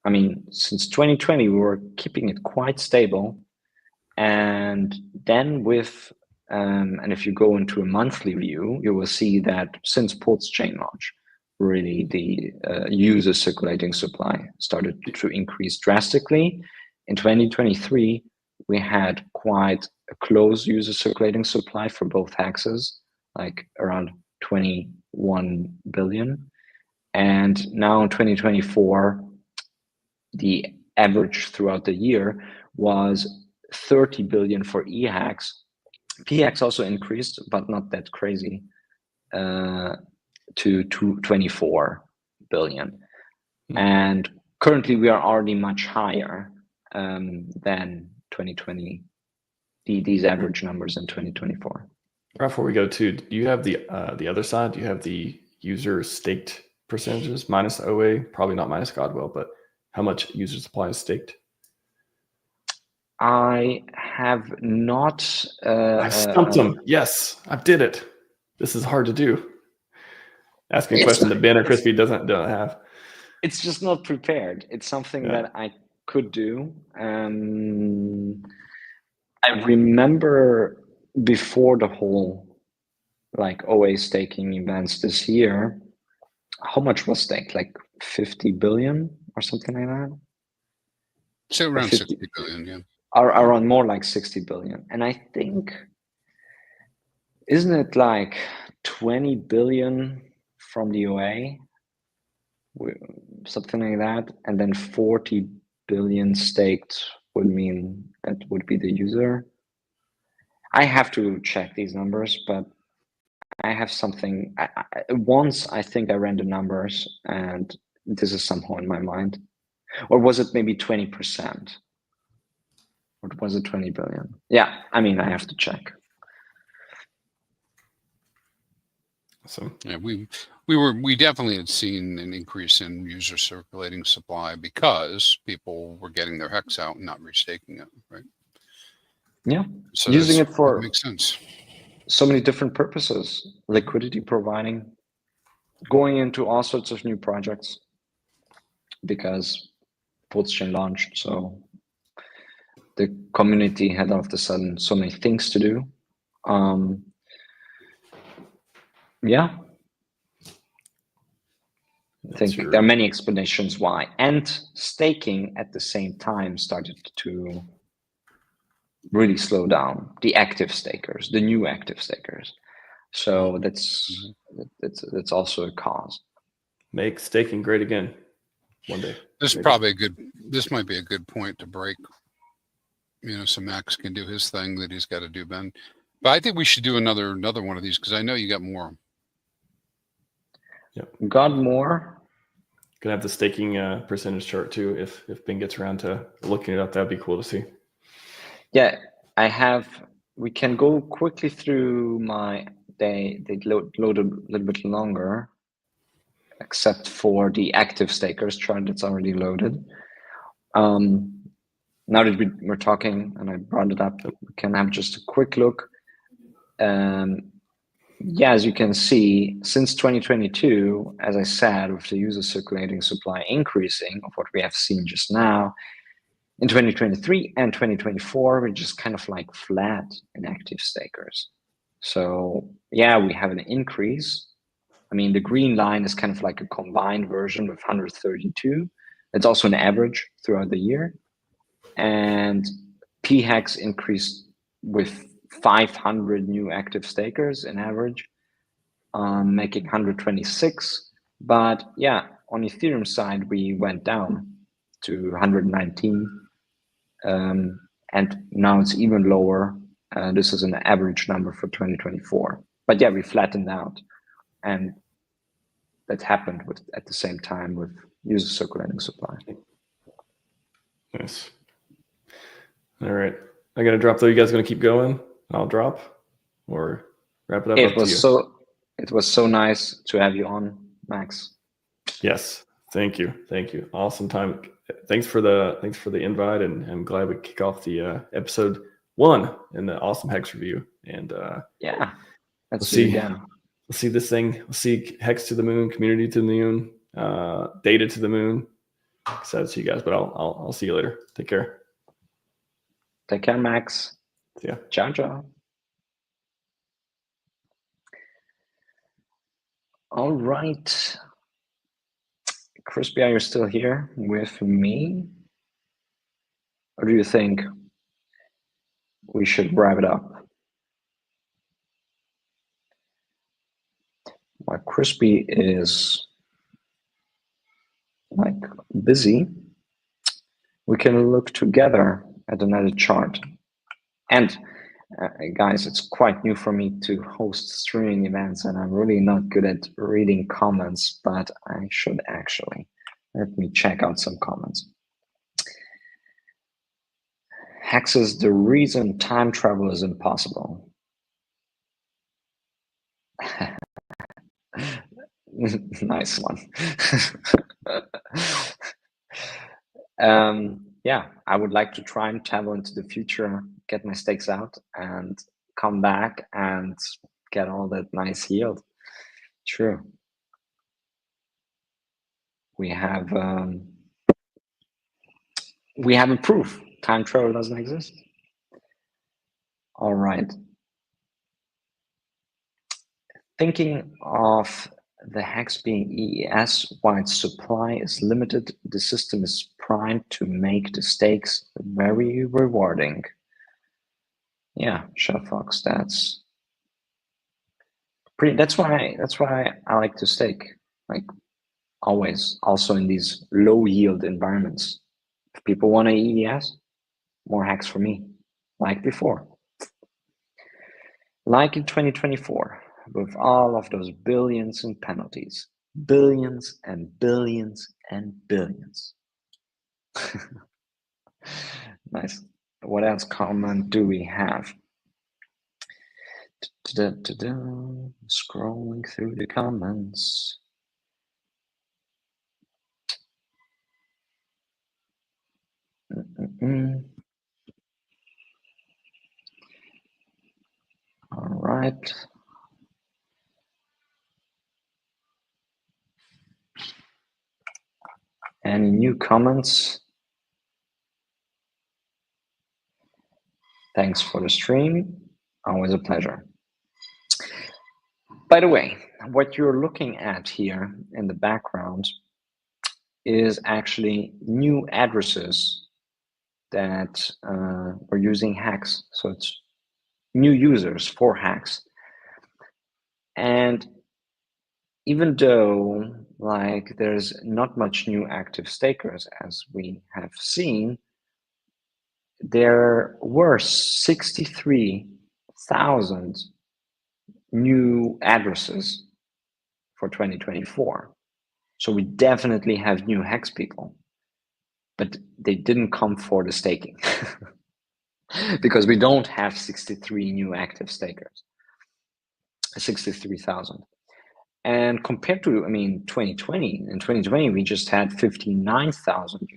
I mean, since 2020, we were keeping it quite stable. And then with, and if you go into a monthly view, you will see that since Port's chain launch, really the user circulating supply started to increase drastically. In 2023, we had quite a close user circulating supply for both hexes, like around 21 billion. And now in 2024, the average throughout the year was 30 billion for EHEX. PHEX also increased, but not that crazy. To 24 billion. And currently we are already much higher than 2020, these average numbers in 2024. Right before we go to, do you have the other side? Do you have the user staked percentages minus OA? Probably not minus Godwell, but how much user supply is staked? I have not. I stumped them. Yes, I did it. This is hard to do. Asking a question that Ben or Crispy don't have. It's just not prepared. It's something that I could do. I remember before the whole like OA staking events this year, how much was staked? Like 50 billion or something like that? So around 60 billion, yeah. Around more like 60 billion. And I think, isn't it like 20 billion from the OA, something like that, and then 40 billion staked would mean that would be the user. I have to check these numbers, but I have something. Once I think I ran the numbers, and this is somehow in my mind, or was it maybe 20%, or was it 20 billion? Yeah, I mean, I have to check. So yeah, we definitely had seen an increase in user circulating supply because people were getting their HEX out and not restaking it, right? Yeah, So using it for makes sense. so many different purposes, liquidity providing, going into all sorts of new projects because Pulse Chain launched. So the community had all of a sudden so many things to do. Yeah. I think there are many explanations why. And staking at the same time started to really slow down the active stakers, the new active stakers. So that's also a cause. Make staking great again one day. This is probably a good. This might be a good point to break. You know, so Max can do his thing that he's got to do, Ben. But I think we should do another one of these because I know you got more. Yep. Got more. Gonna have the staking percentage chart too. If Ben gets around to looking it up, that'd be cool to see. Yeah, I have. We can go quickly through my. They load a little bit longer, except for the active stakers chart that's already loaded. Now that we're talking and I brought it up, we can have just a quick look. Yeah, as you can see, since 2022, as I said, with the user circulating supply increasing of what we have seen just now, in 2023 and 2024, we're just kind of like flat in active stakers. So yeah, we have an increase. I mean, the green line is kind of like a combined version with 132. It's also an average throughout the year. And PHEX increased with 500 new active stakers in average, making 126. But yeah, on Ethereum side, we went down to 119. And now it's even lower. This is an average number for 2024. But yeah, we flattened out. And that happened at the same time with user circulating supply. Nice. All right. I got to drop though. You guys going to keep going? I'll drop or wrap it up. It was so nice to have you on, Max. Yes. Thank you. Thank you. Awesome time. Thanks for the invite, and I'm glad we kick off the episode 1 in the awesome HEX review. And yeah, let's see this thing. We'll see HEX to the moon, community to the moon, data to the moon. Excited to see you guys, but I'll see you later. Take care. Take care, Max. See ya. Ciao, ciao. All right. Crispy, are you still here with me? Or do you think we should wrap it up? While Crispy is like busy, we can look together at another chart. And guys, it's quite new for me to host streaming events, and I'm really not good at reading comments, but I should actually. Let me check out some comments. HEX is the reason time travel is impossible. Nice one. Yeah, I would like to try and travel into the future, get my stakes out, and come back and get all that nice yield. True. We have a proof. Time travel doesn't exist. All right. Thinking of the HEX being EES, while its supply is limited, the system is primed to make the stakes very rewarding. Yeah, Shellfox, that's why I like to stake, like always, also in these low yield environments. If people want to EES, more HEX for me, like before. Like in 2024, with all of those billions in penalties. Billions and billions and billions. Nice. What else comment do we have? Scrolling through the comments. All right. right. Any new comments? Thanks for the stream. Always a pleasure. By the way, what you're looking at here in the background is actually new addresses that were using HEX. So it's new users for HEX. And even though like there's not much new active stakers as we have seen, there were 63,000 new addresses for 2024. So we definitely have new HEX people, but they didn't come for the staking because we don't have 63 new active stakers, 63,000. And compared to, 2020, in 2020, we just had 59,000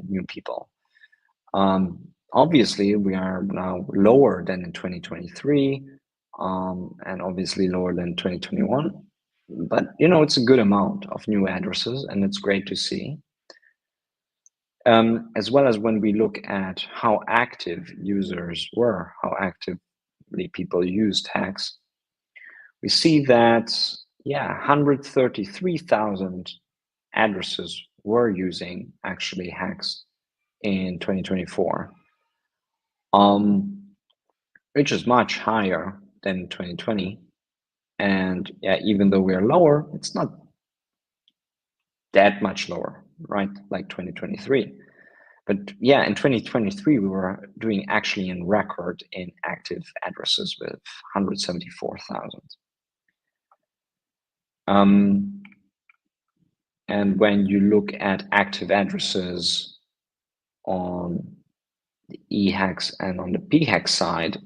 new people. Obviously, we are now lower than in 2023, and obviously lower than 2021. But, it's a good amount of new addresses, and it's great to see. As well as when we look at how active users were, how actively people used HEX, we see that, 133,000 addresses were using actually HEX in 2024, which is much higher than 2020. And even though we are lower, it's not that much lower, right? Like 2023. But in 2023, we were doing actually a record in active addresses with 174,000. And when you look at active addresses on the EHEX and on the PHEX side,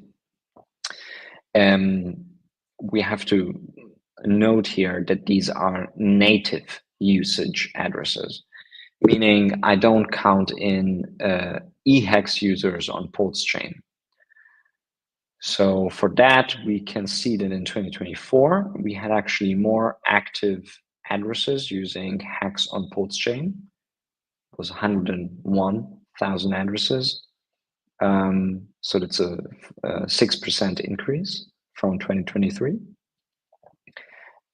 we have to note here that these are native usage addresses, meaning I don't count in EHEX users on Pulse chain. So for that, we can see that in 2024, we had actually more active addresses using HEX on Pulse chain. It was 101,000 addresses. So that's a 6% increase from 2023.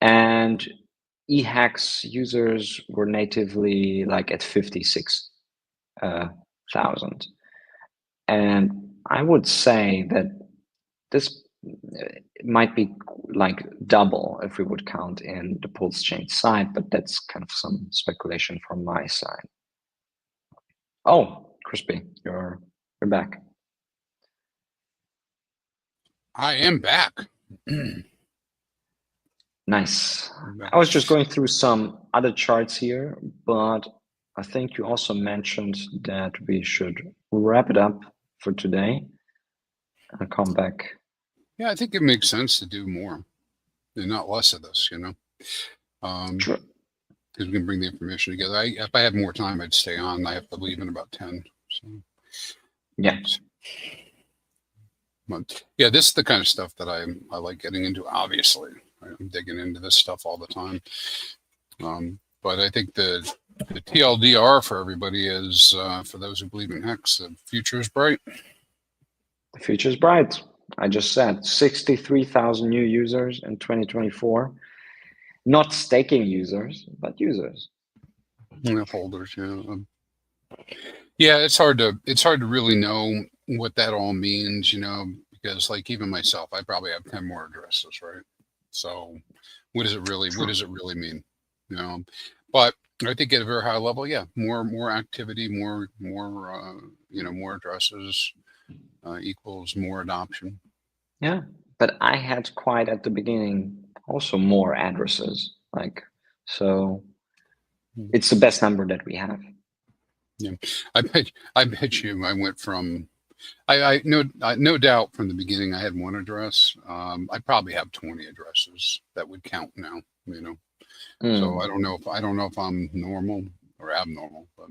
And EHEX users were natively like at 56,000. And I would say that this might be like double if we would count in the Pulse chain side, but that's kind of some speculation from my side. Oh, Crispy, you're back. I am back. Nice. I was just going through some other charts here, but I think you also mentioned that we should wrap it up for today and come back. Yeah, I think it makes sense to do more and not less of this, Sure. because we can bring the information together. If I had more time, I'd stay on. I have to leave in about 10. So. Yeah. But yeah, this is the kind of stuff that I like getting into. Obviously, I'm digging into this stuff all the time. But I think the TLDR for everybody is, for those who believe in HEX, the future is bright. The future is bright. I just said 63,000 new users in 2024. Not staking users, but users. Holders, yeah. Yeah, it's hard to really know what that all means, because like even myself, I probably have 10 more addresses, right? So what does it really mean? But I think at a very high level, more activity, more addresses equals more adoption. Yeah, but I had quite at the beginning also more addresses, so it's the best number that we have. Yeah, I bet you I went from no doubt from the beginning I had one address. I probably have 20 addresses that would count now, So I don't know if I'm normal or abnormal, but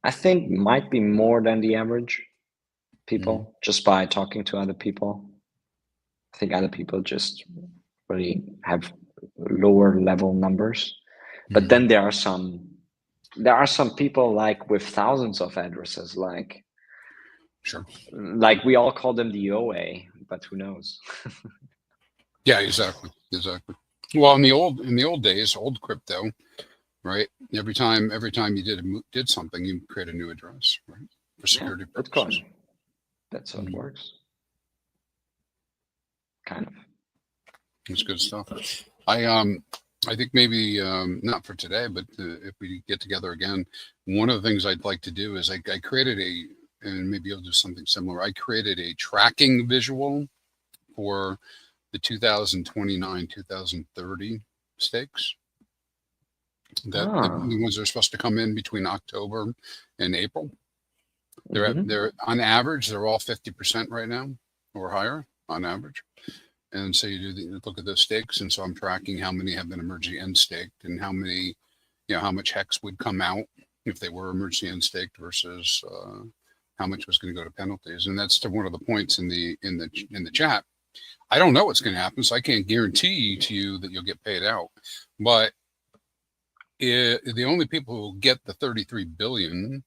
I think might be more than the average. people just by talking to other people. I think other people just really have lower level numbers. But then there are some people like with thousands of addresses, like Sure. Like we all call them the OA, but who knows? Yeah, exactly. Well, in the old days, old crypto, right? Every time you did something, you create a new address, right? For security purposes. Bitcoin. That's how it works. Kind of. It's good stuff. I think maybe not for today, but if we get together again, one of the things I'd like to do is I created and maybe you'll do something similar. I created a tracking visual for the 2029, 2030 stakes. The ones that are supposed to come in between October and April. They're on average, they're all 50% right now or higher on average. And so you look at those stakes, and so I'm tracking how many have been emergency end staked and how many, how much HEX would come out if they were emergency end staked versus how much was going to go to penalties. And that's to one of the points in the chat. I don't know what's going to happen, so I can't guarantee to you that you'll get paid out. But the only people who will get the 33 billion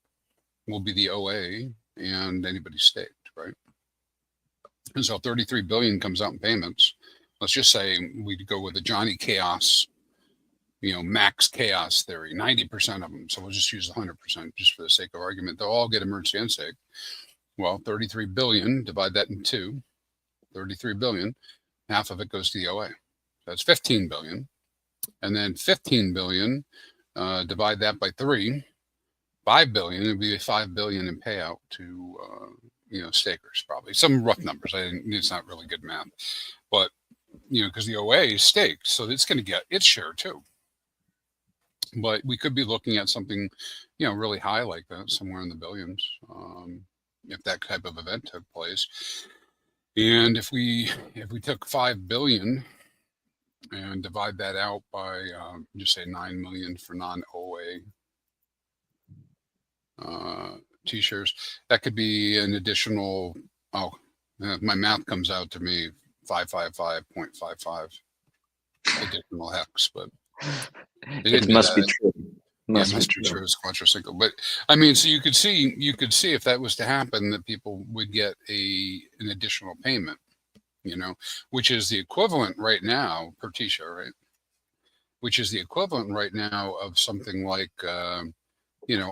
will be the OA and anybody staked, right? And so 33 billion comes out in payments. Let's just say we go with the Johnny Chaos, max chaos theory, 90% of them. So we'll just use 100% just for the sake of argument. They'll all get emergency end stake. Well, 33 billion, divide that in two, 33 billion, half of it goes to the OA. That's 15 billion. And then 15 billion, divide that by 3, 5 billion, it'd be 5 billion in payout to, stakers, probably some rough numbers. It's not really good math, but, because the OA is staked, so it's going to get its share too. But we could be looking at something, really high like that, somewhere in the billions, if that type of event took place. And if we took 5 billion and divide that out by just say 9 million for non-OA T-shares, that could be an additional, my math comes out to me 555.55 additional HEX, but it must be true. Must be true. It's quadricycle. But I mean, so you could see if that was to happen, that people would get an additional payment, which is the equivalent right now per T-share, right? Which is the equivalent right now of something like a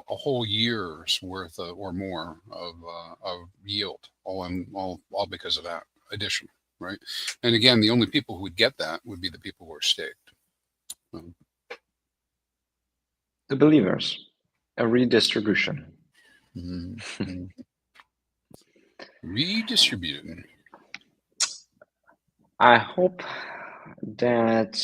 whole year's worth or more of yield, all because of that additional, right? And again, the only people who would get that would be the people who are staked. The believers, a redistribution. Redistributed. I hope that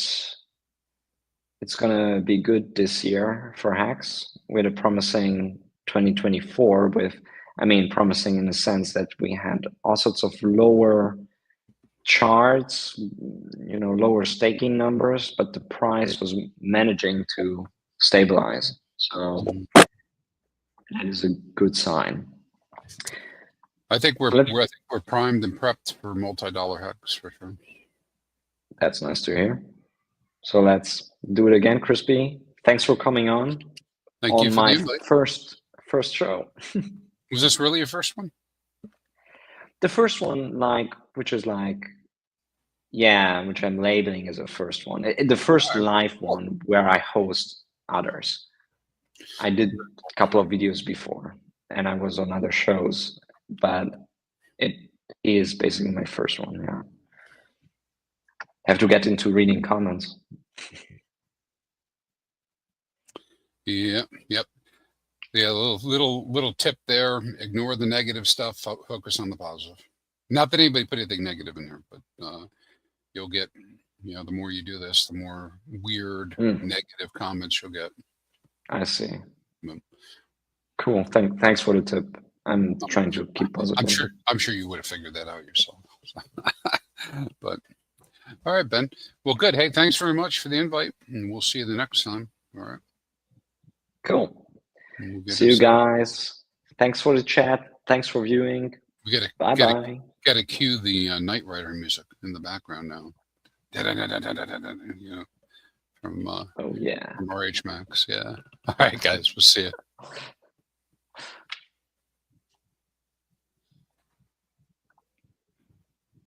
it's gonna be good this year for HEX with a promising 2024 promising in the sense that we had all sorts of lower charts, lower staking numbers, but the price was managing to stabilize. So that is a good sign. I think we're primed and prepped for multi-dollar HEX for sure. That's nice to hear. So let's do it again, Crispy. Thanks for coming on. Thank you for the invite. first show. Was this really your first one? The first one, which I'm labeling as a first one. The first live one where I host others. I did a couple of videos before, and I was on other shows, but it is basically my first one. Yeah, have to get into reading comments. Yep. Yeah, little tip there. Ignore the negative stuff. Focus on the positive. Not that anybody put anything negative in there, but you'll get, the more you do this, the more weird negative comments you'll get. I see. Cool. Thanks for the tip. I'm trying to keep positive. I'm sure you would have figured that out yourself. But all right, Ben. Well, good. Hey, thanks very much for the invite, and we'll see you the next time. All right. Cool. See you guys. Thanks for the chat. Thanks for viewing. We gotta Bye-bye. gotta cue the Knight Rider music in the background now. You know, from Oh, yeah. from RHMax. Yeah. All right, guys. We'll see you.